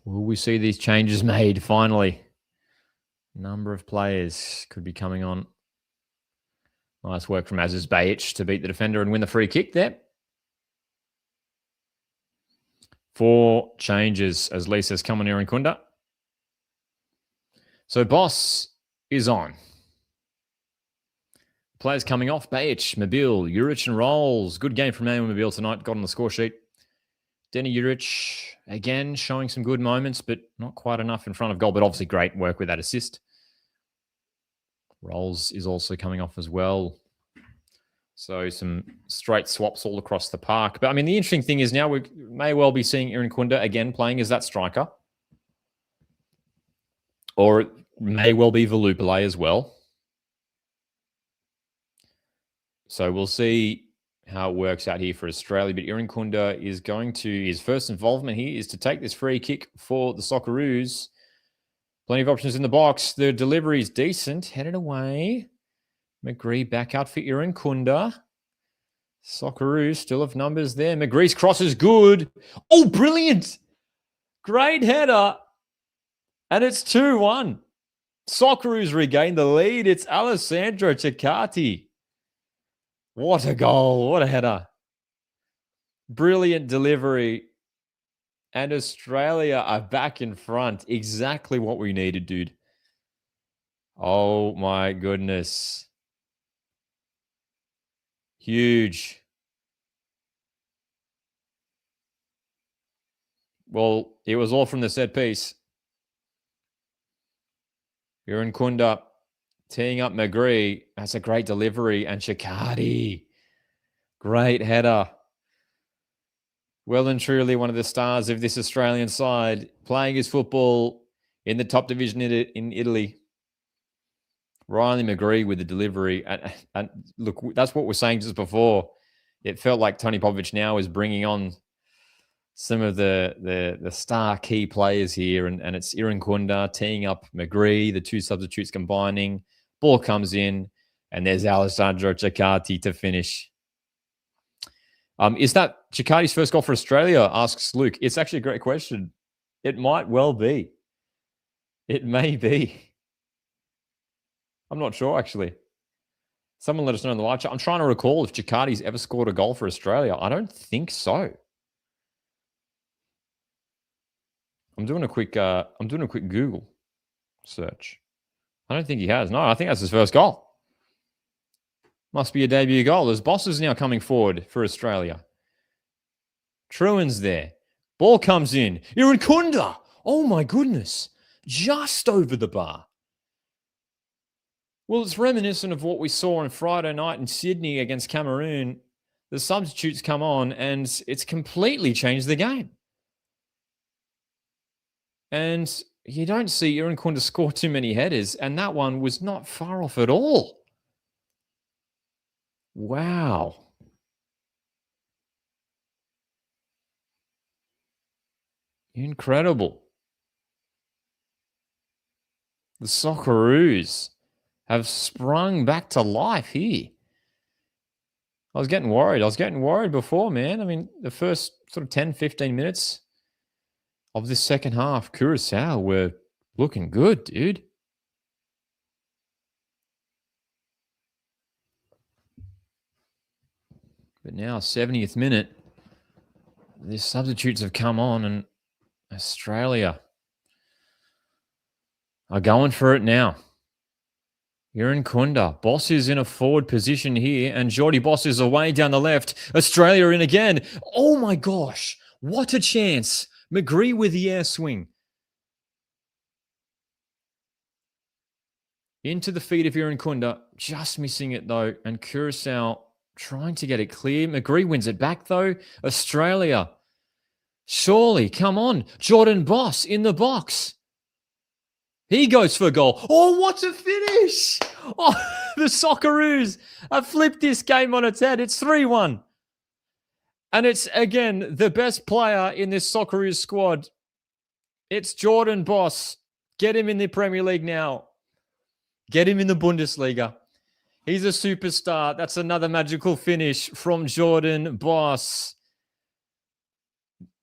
Will we see these changes made finally? Number of players could be coming on. Nice work from Aziz Bayic to beat the defender and win the free kick there. 4 changes, as Lee says, come on here in Kunda. So Boss is on. Players coming off, Bayic, Mobile, Juric and Rolls. Good game from Manuel Mobile tonight, got on the score sheet. Denny Juric, again, showing some good moments, but not quite enough in front of goal, but obviously great work with that assist. Rolls is also coming off as well. So some straight swaps all across the park. But I mean, the interesting thing is now we may well be seeing Irankunda again playing as that striker. Or it may well be Valupale as well. So we'll see how it works out here for Australia. But Irankunda is going to, his first involvement here is to take this free kick for the Socceroos. Plenty of options in the box. The delivery is decent. Headed away. McGree back out for Irankunda. Socceroos still have numbers there. McGree's cross is good. Oh, brilliant. Great header. And it's 2-1. Socceroos regain the lead. It's Alessandro Ciccati. What a goal. What a header. Brilliant delivery. And Australia are back in front. Exactly what we needed, dude. Oh, my goodness. Huge. Well, it was all from the set piece. Irankunda teeing up McGree. That's a great delivery. And Ciccati. Great header. Well and truly one of the stars of this Australian side, playing his football in the top division in Italy. Riley McGree with the delivery. And look, that's what we're saying just before. It felt like Tony Popovic now is bringing on some of the star key players here. And it's Irankunda teeing up McGree, the 2 substitutes combining. Ball comes in, and there's Alessandro Ciccati to finish. Is that Ciccati's first goal for Australia? Asks Luke. It's actually a great question. It might well be. It may be. I'm not sure, actually. Someone let us know in the live chat. I'm trying to recall if Ciccati's ever scored a goal for Australia. I don't think so. I'm doing a quick Google search. I don't think he has. No, I think that's his first goal. Must be a debut goal. There's Bosses now coming forward for Australia. Truan's there. Ball comes in. Irankunda. Oh, my goodness. Just over the bar. Well, it's reminiscent of what we saw on Friday night in Sydney against Cameroon. The substitutes come on, and it's completely changed the game. And you don't see Irankunda score too many headers, and that one was not far off at all. Wow. Incredible. The Socceroos have sprung back to life here. I was getting worried before, man. I mean, the first sort of 10, 15 minutes of this second half, Curaçao were looking good, dude. But now, 70th minute, the substitutes have come on and Australia are going for it now. Kunda. Boss is in a forward position here, and Geordie Boss is away down the left. Australia in again. Oh my gosh. What a chance. McGree with the air swing. Into the feet of Kunda. Just missing it though. And Curaçao trying to get it clear. McGree wins it back though. Australia. Surely, come on. Jordan Boss in the box. He goes for a goal. Oh, what a finish. Oh, the Socceroos have flipped this game on its head. It's 3-1. And it's, again, the best player in this Socceroos squad. It's Jordan Boss. Get him in the Premier League now. Get him in the Bundesliga. He's a superstar. That's another magical finish from Jordan Boss.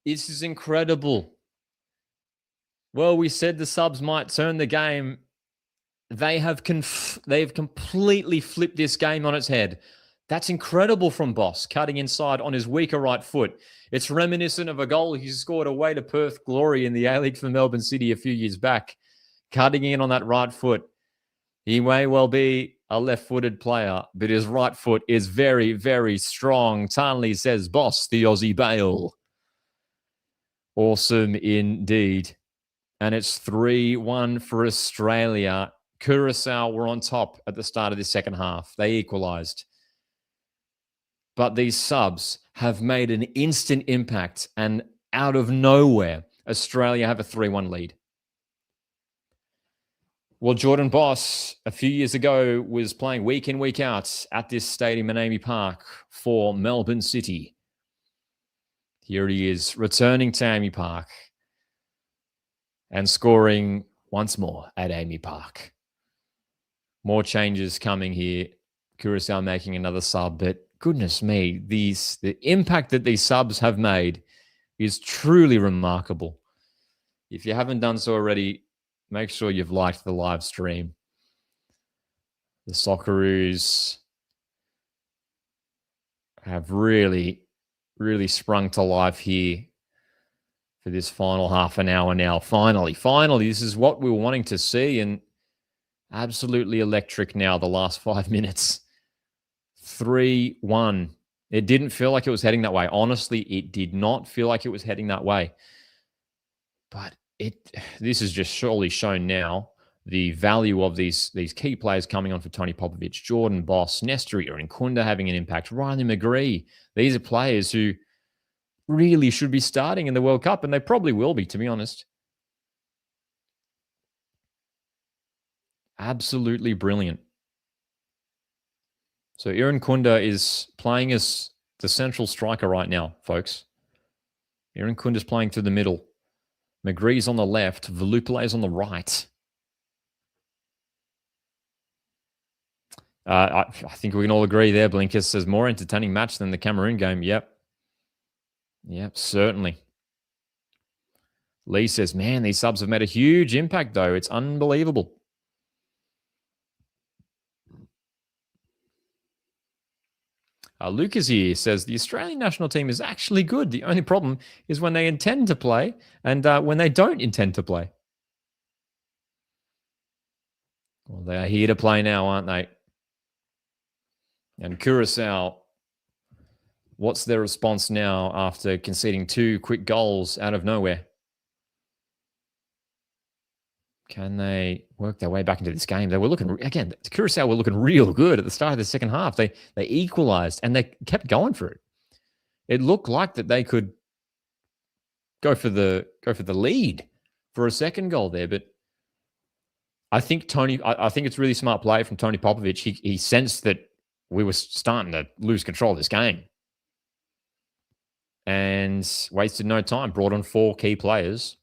This is incredible. Well, we said the subs might turn the game. They've completely flipped this game on its head. That's incredible from Boss, cutting inside on his weaker right foot. It's reminiscent of a goal he scored away to Perth Glory in the A-League for Melbourne City a few years back, cutting in on that right foot. He may well be a left-footed player, but his right foot is very, very strong. Tarnley says, Boss, the Aussie Bale. Awesome indeed. And it's 3-1 for Australia. Curaçao were on top at the start of the second half. They equalised. But these subs have made an instant impact, and out of nowhere, Australia have a 3-1 lead. Well, Jordan Boss, a few years ago, was playing week in, week out at this stadium in Amy Park for Melbourne City. Here he is, returning to Amy Park and scoring once more at Amy Park. More changes coming here. Curaçao making another sub, but goodness me, the impact that these subs have made is truly remarkable. If you haven't done so already, make sure you've liked the live stream. The Socceroos have really, really sprung to life here for this final half an hour now. Finally, this is what we were wanting to see, and absolutely electric now, the last 5 minutes. 3-1. It didn't feel like it was heading that way. Honestly, it did not feel like it was heading that way. But this has just surely shown now the value of these key players coming on for Tony Popovic. Jordan Boss, Nestor Kunda having an impact. Riley McGree. These are players who really should be starting in the World Cup, and they probably will be, to be honest. Absolutely brilliant. So Kunda is playing as the central striker right now, folks. Kunda is playing through the middle. McGree's on the left. Velupele's on the right. I think we can all agree there. Blinkers says more entertaining match than the Cameroon game. Yep, certainly. Lee says, man, these subs have made a huge impact, though. It's unbelievable. Lucas here says, the Australian national team is actually good. The only problem is when they intend to play and when they don't intend to play. Well, they are here to play now, aren't they? And Curaçao, what's their response now after conceding 2 quick goals out of nowhere? Can they work their way back into this game? They were looking, again, Curaçao were looking real good at the start of the second half. They equalized and they kept going for it. It looked like that they could go for the lead for a second goal there, but I think it's really smart play from Tony Popovic. He sensed that we were starting to lose control of this game and wasted no time. Brought on 4 key players.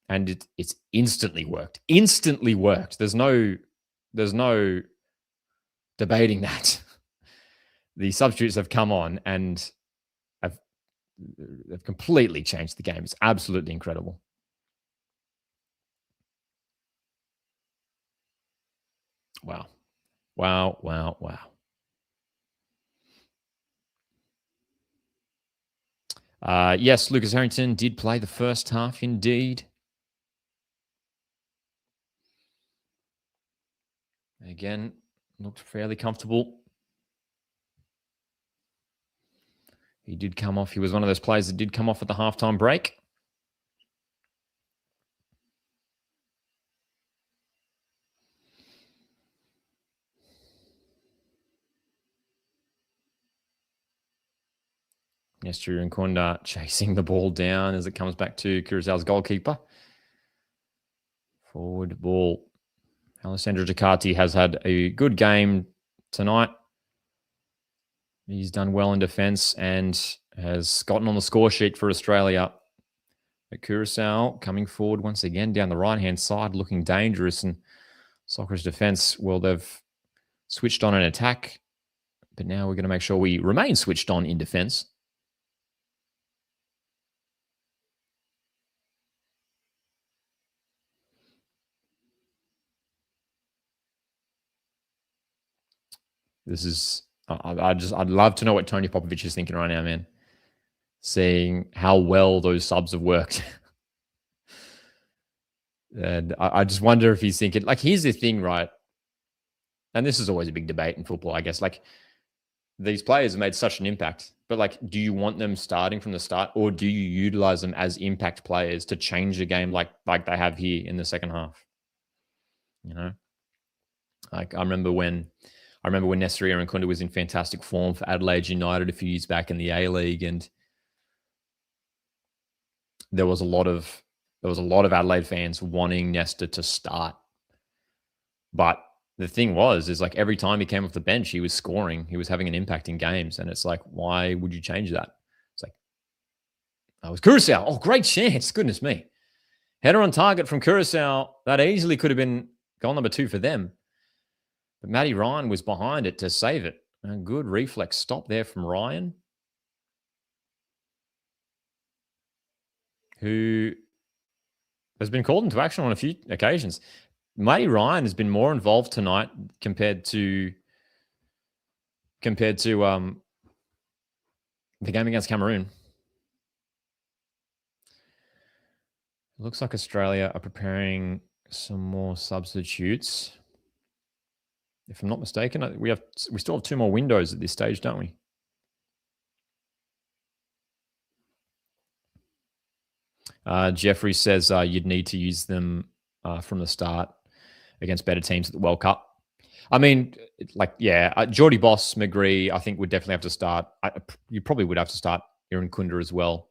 And it's instantly worked. Instantly worked. There's no debating that. The substitutes have come on and they've completely changed the game. It's absolutely incredible. Wow. Yes, Lucas Harrington did play the first half indeed. Again, looked fairly comfortable. He did come off. He was one of those players that did come off at the halftime break. Nestor Nkunda chasing the ball down as it comes back to Curaçao's goalkeeper. Forward ball. Alessandro Giacatti has had a good game tonight. He's done well in defence and has gotten on the score sheet for Australia. But Curaçao coming forward once again down the right-hand side, looking dangerous. And Socceroos defence, well, they've switched on an attack, but now we're going to make sure we remain switched on in defence. This is, I'd love to know what Tony Popovich is thinking right now, man. Seeing how well those subs have worked. And I just wonder if he's thinking, like, here's the thing, right? And this is always a big debate in football, I guess. Like, these players have made such an impact, but like, do you want them starting from the start, or do you utilize them as impact players to change the game like they have here in the second half? You know, like I remember when Nestor Nkunda was in fantastic form for Adelaide United a few years back in the A-League, and there was a lot of Adelaide fans wanting Nestor to start. But the thing is like every time he came off the bench, he was scoring. He was having an impact in games. And it's like, why would you change that? It's like, I was Curaçao. Oh, great chance. Goodness me. Header on target from Curaçao. That easily could have been goal number 2 for them. But Matty Ryan was behind it to save it. A good reflex stop there from Ryan, who has been called into action on a few occasions. Matty Ryan has been more involved tonight compared to the game against Cameroon. It looks like Australia are preparing some more substitutes. If I'm not mistaken, we still have 2 more windows at this stage, don't we? Jeffrey says you'd need to use them from the start against better teams at the World Cup. I mean, like, yeah, Geordie Boss, McGree, I think would definitely have to start. You probably would have to start Nkunda as well.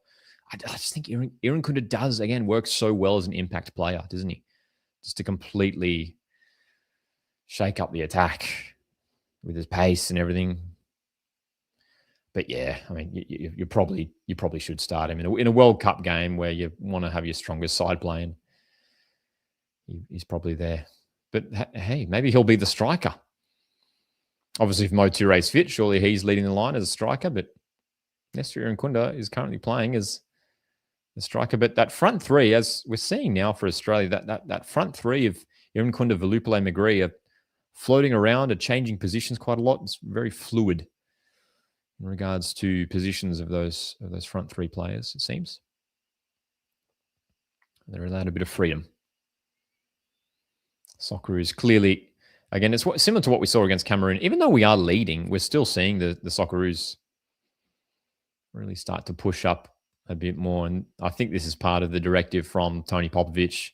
I just think Nkunda does, again, work so well as an impact player, doesn't he? Just to completely shake up the attack with his pace and everything. But yeah, I mean, you probably should start him in a World Cup game where you want to have your strongest side playing. He's probably there. But hey, maybe he'll be the striker. Obviously, if Mo Touré's fit, surely he's leading the line as a striker. But Nestor Nkunda is currently playing as the striker. But that front three, as we're seeing now for Australia, that front three of Nkunda, Velupile, McGree are floating around, are changing positions quite a lot. It's very fluid in regards to positions of those front 3 players, it seems. They're allowed a bit of freedom. Socceroos clearly, again, it's similar to what we saw against Cameroon. Even though we are leading, we're still seeing the Socceroos really start to push up a bit more. And I think this is part of the directive from Tony Popovich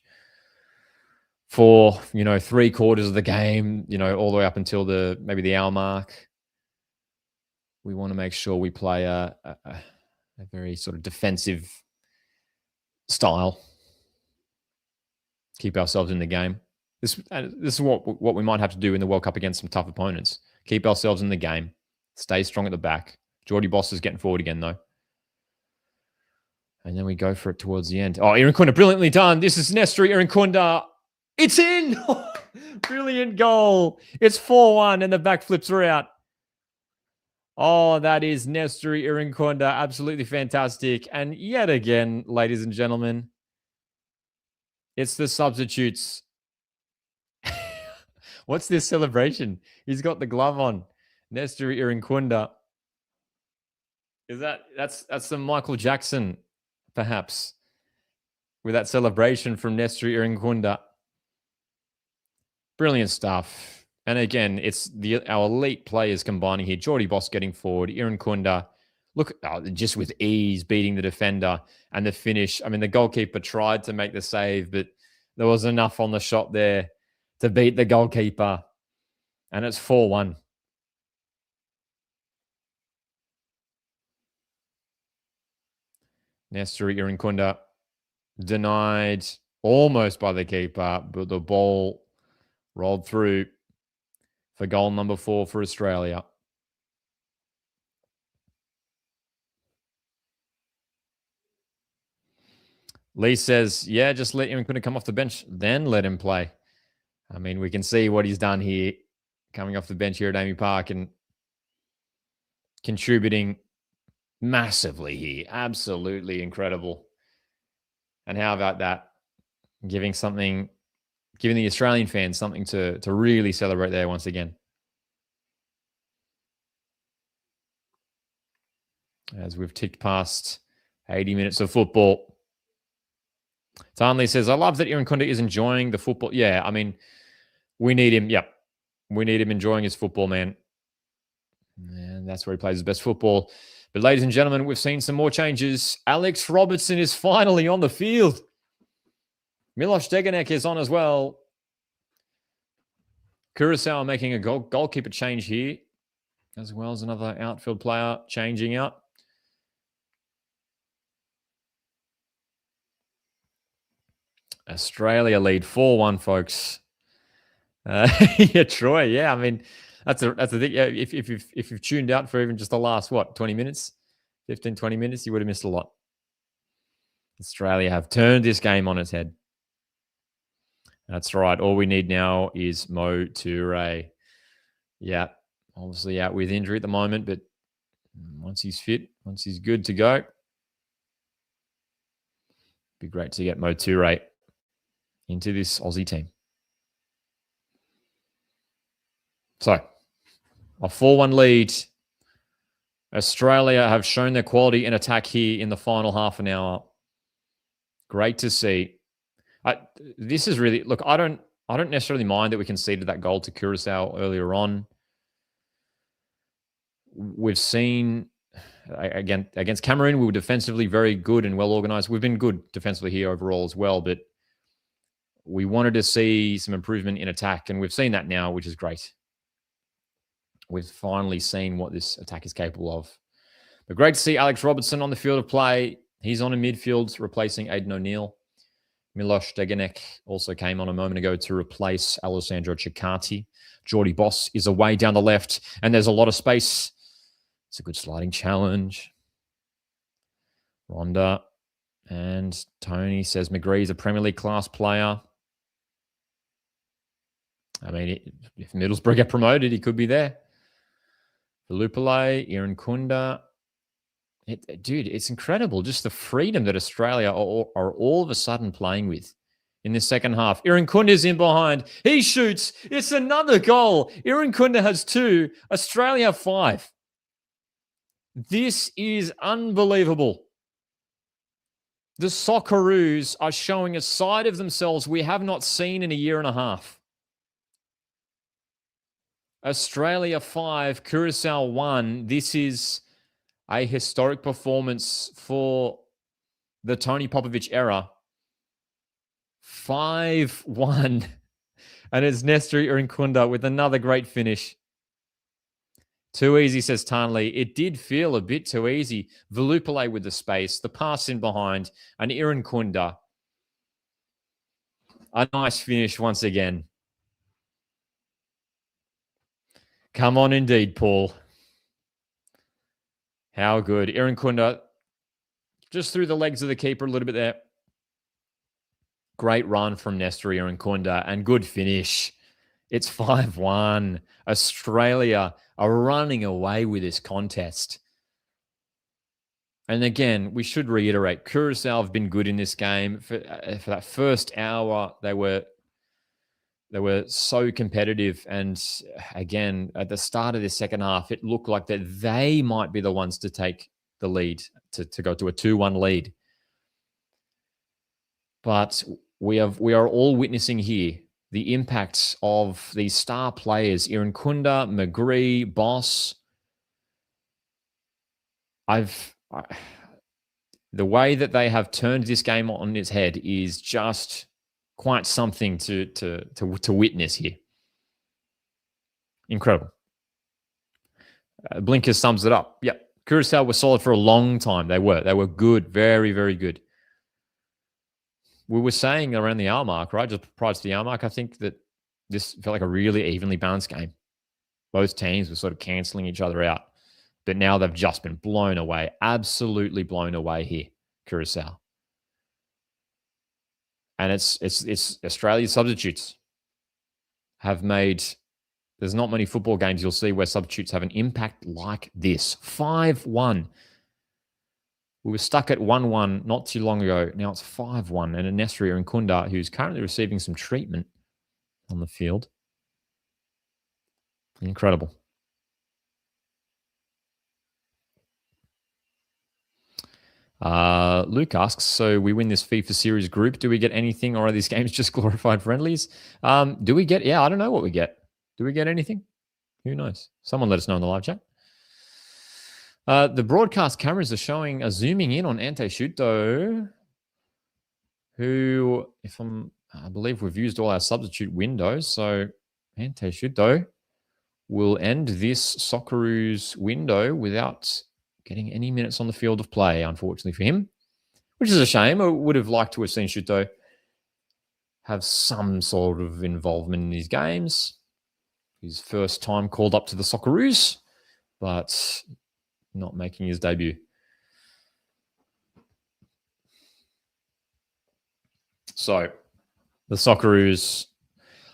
for, 3/4 of the game, all the way up until maybe the hour mark. We want to make sure we play a very sort of defensive style. Keep ourselves in the game. This is what we might have to do in the World Cup against some tough opponents. Keep ourselves in the game. Stay strong at the back. Geordie Boss is getting forward again, though. And then we go for it towards the end. Oh, Nkunda, brilliantly done. This is Nestor Nkunda. It's in! Brilliant goal. It's 4-1 and the back flips are out. Oh, that is Nestor Nkunda. Absolutely fantastic. And yet again, ladies and gentlemen, it's the substitutes. What's this celebration? He's got the glove on. Nestor Nkunda That's some Michael Jackson, perhaps, with that celebration from Nestor Irinkunda. Brilliant stuff. And again, it's our elite players combining here. Geordie Boss getting forward. Irinkunda, look, just with ease, beating the defender and the finish. I mean, the goalkeeper tried to make the save, but there was enough on the shot there to beat the goalkeeper. And it's 4-1. Nestor Irinkunda denied almost by the keeper, but the ball rolled through for goal number 4 for Australia. Lee says, yeah, just let Irinkunda come off the bench, then let him play. I mean, we can see what he's done here, coming off the bench here at Amy Park and contributing massively here. Absolutely incredible. And how about that? Giving the Australian fans something to really celebrate there once again. As we've ticked past 80 minutes of football. Tanley says, I love that Irinkunda is enjoying the football. Yeah, I mean, we need him. Yep. We need him enjoying his football, man. And that's where he plays his best football. But ladies and gentlemen, we've seen some more changes. Alex Robertson is finally on the field. Milos Deganek is on as well. Curaçao making a goalkeeper change here, as well as another outfield player changing out. Australia lead 4-1, folks. Yeah, Troy. Yeah, I mean, that's the thing. Yeah, if you've tuned out for even just the last 20 minutes, 15, 20 minutes, you would have missed a lot. Australia have turned this game on its head. That's right. All we need now is Mo Toure. Yeah, obviously out with injury at the moment, but once he's fit, once he's good to go, be great to get Mo Toure into this Aussie team. So, a 4-1 lead. Australia have shown their quality in attack here in the final half an hour. Great to see. This is really, look, I don't necessarily mind that we conceded that goal to Curaçao earlier on. We've seen, again, against Cameroon, we were defensively very good and well organized. We've been good defensively here overall as well, but we wanted to see some improvement in attack, and we've seen that now, which is great. We've finally seen what this attack is capable of. But great to see Alex Robertson on the field of play. He's on in midfield, replacing Aidan O'Neill. Milos Deganek also came on a moment ago to replace Alessandro Ciccati. Geordie Boss is away down the left, and there's a lot of space. It's a good sliding challenge. Rhonda and Tony says McGree's a Premier League class player. I mean, if Middlesbrough get promoted, he could be there. Lupale, Irinkunda. Dude, it's incredible. Just the freedom that Australia are all of a sudden playing with in the second half. Irinkunda's in behind. He shoots. It's another goal. Irinkunda has 2. Australia 5. This is unbelievable. The Socceroos are showing a side of themselves we have not seen in a year and a half. Australia 5, Curaçao 1. This is a historic performance for the Tony Popovic era. 5-1. And it's Nestor Irinkunda with another great finish. Too easy, says Tanley. It did feel a bit too easy. Velupale with the space, the pass in behind, and Irinkunda. A nice finish once again. Come on, indeed, Paul. How good. Irinkunda just through the legs of the keeper a little bit there. Great run from Nestor Irinkunda and good finish. It's 5-1. Australia are running away with this contest. And again, we should reiterate, Curaçao have been good in this game. For that first hour, they were so competitive. And again, at the start of the second half, it looked like that they might be the ones to take the lead to go to a 2-1 lead. But we are all witnessing here the impacts of these star players, Irankunda, McGree, Boss. The way that they have turned this game on its head is just quite something to witness here. Incredible. Blinker sums it up. Yep. Curaçao were solid for a long time. They were good. Very, very good. We were saying around the hour mark, right? Just prior to the hour mark, I think that this felt like a really evenly balanced game. Both teams were sort of cancelling each other out. But now they've just been blown away. Absolutely blown away here, Curaçao. And it's Australia's substitutes have made... There's not many football games you'll see where substitutes have an impact like this. 5-1. We were stuck at 1-1 not too long ago. Now it's 5-1. And Nesri Irankunda, who's currently receiving some treatment on the field. Incredible. Luke asks, so we win this FIFA series group. Do we get anything, or are these games just glorified friendlies? Do we get... Yeah, I don't know what we get. Do we get anything? Who knows? Someone let us know in the live chat. The broadcast cameras are zooming in on Ante Shuto, who, I believe we've used all our substitute windows. So Ante Shuto will end this Socceroos window without getting any minutes on the field of play, unfortunately for him, which is a shame. I would have liked to have seen Shuto have some sort of involvement in these games. His first time called up to the Socceroos, but not making his debut. So the Socceroos,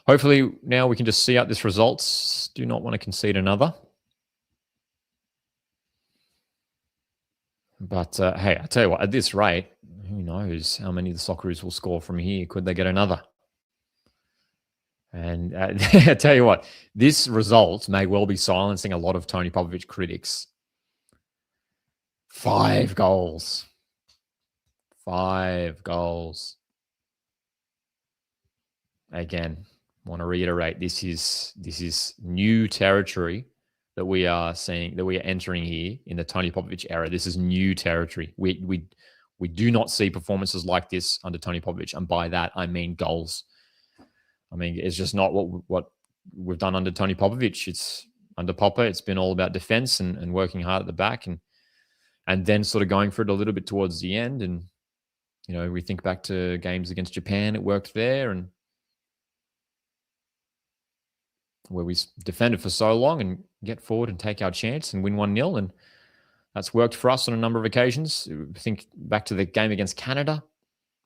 hopefully now we can just see out this results. Do not want to concede another. But hey, I tell you what, at this rate, who knows how many the Socceroos will score from here? Could they get another? And I tell you what, this result may well be silencing a lot of Tony Popovich critics. 5 goals. 5 goals. Again, want to reiterate, this is new territory that we are seeing, that we are entering here in the Tony Popovich era. This is new territory. We do not see performances like this under Tony Popovich, and by that I mean goals. I mean, it's just not what we've done under Tony Popovich. It's under Popper. It's been all about defense and working hard at the back and then sort of going for it a little bit towards the end. And, you know, we think back to games against Japan. It worked there, and where we defended for so long and get forward and take our chance and win 1-0. And that's worked for us on a number of occasions. Think back to the game against Canada,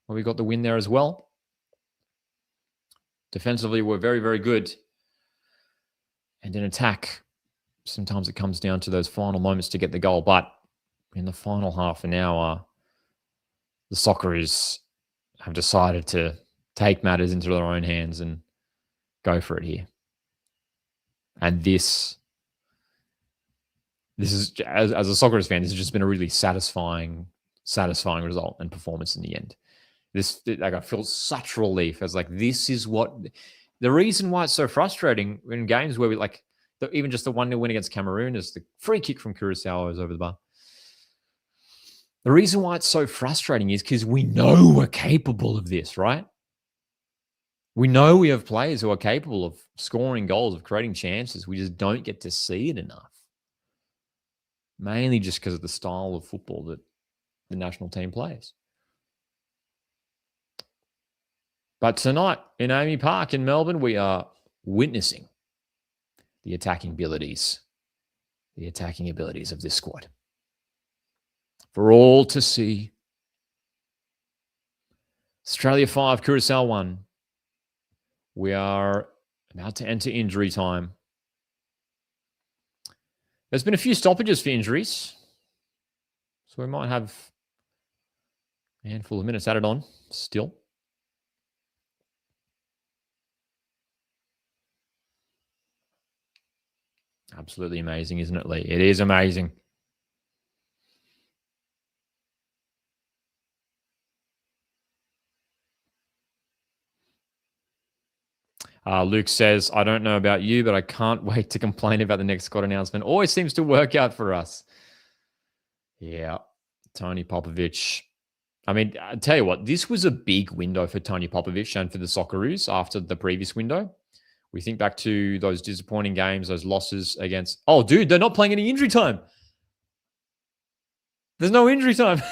where we got the win there as well. Defensively, we're very, very good. And in attack, sometimes it comes down to those final moments to get the goal. But in the final half an hour, the Socceroos have decided to take matters into their own hands and go for it here. And this is, as a Socceroos fan, this has just been a really satisfying result and performance in the end. I feel such relief as this is what the reason why it's so frustrating in games where we even just the 1-0 win against Cameroon is the free kick from Curaçao is over the bar. The reason why it's so frustrating is because we know we're capable of this, right? We know we have players who are capable of scoring goals, of creating chances. We just don't get to see it enough. Mainly just because of the style of football that the national team plays. But tonight in AAMI Park in Melbourne, we are witnessing the attacking abilities of this squad. For all to see. Australia 5, Curaçao 1. We are about to enter injury time. There's been a few stoppages for injuries. So we might have a handful of minutes added on still. Absolutely amazing, isn't it, Lee? It is amazing. Luke says, I don't know about you, but I can't wait to complain about the next squad announcement. Always seems to work out for us. Yeah, Tony Popovic. I mean, I tell you what, this was a big window for Tony Popovic and for the Socceroos after the previous window. We think back to those disappointing games, those losses against... Oh, dude, they're not playing any injury time. There's no injury time.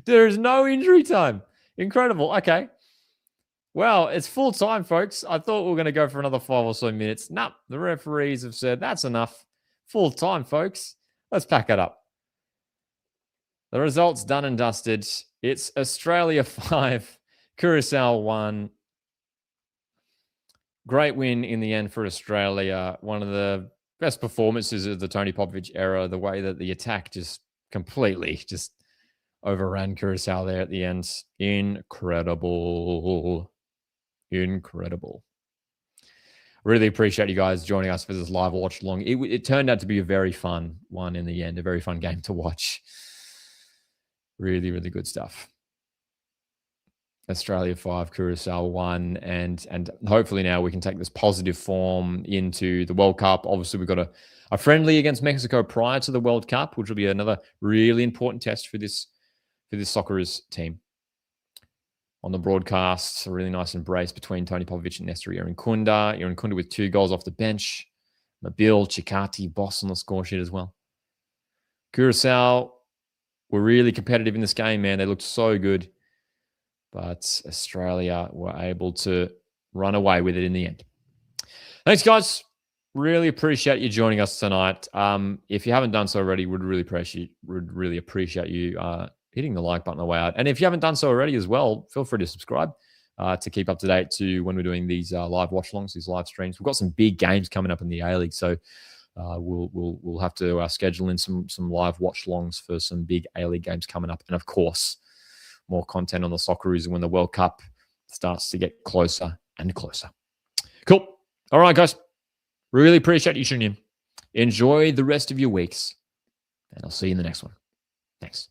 There is no injury time. Incredible. Okay. Well, it's full time, folks. I thought we were going to go for another 5 or so minutes. Nope. The referees have said that's enough. Full time, folks. Let's pack it up. The results done and dusted. It's Australia 5, Curaçao 1. Great win in the end for Australia. One of the best performances of the Tony Popovic era. The way that the attack just completely just overran Curaçao there at the end. Incredible. Incredible. Really appreciate you guys joining us for this live watch along. It turned out to be a very fun one in the end, a very fun game to watch. Really, really good stuff. Australia 5, Curaçao 1, and hopefully now we can take this positive form into the World Cup. Obviously, we've got a friendly against Mexico prior to the World Cup, which will be another really important test for this Socceroos team. On the broadcast, a really nice embrace between Tony Popovic and Nestor Irankunda. Irankunda with 2 goals off the bench. Mabil, Chikati, Boss on the score sheet as well. Curaçao were really competitive in this game, man. They looked so good. But Australia were able to run away with it in the end. Thanks, guys. Really appreciate you joining us tonight. If you haven't done so already, would really appreciate you hitting the like button away out. And if you haven't done so already as well, feel free to subscribe to keep up to date to when we're doing these live watch-alongs, these live streams. We've got some big games coming up in the A-League, so we'll have to schedule in some live watch-alongs for some big A-League games coming up. And of course, more content on the Socceroos when the World Cup starts to get closer and closer. Cool. All right, guys. Really appreciate you tuning in. Enjoy the rest of your weeks, and I'll see you in the next one. Thanks.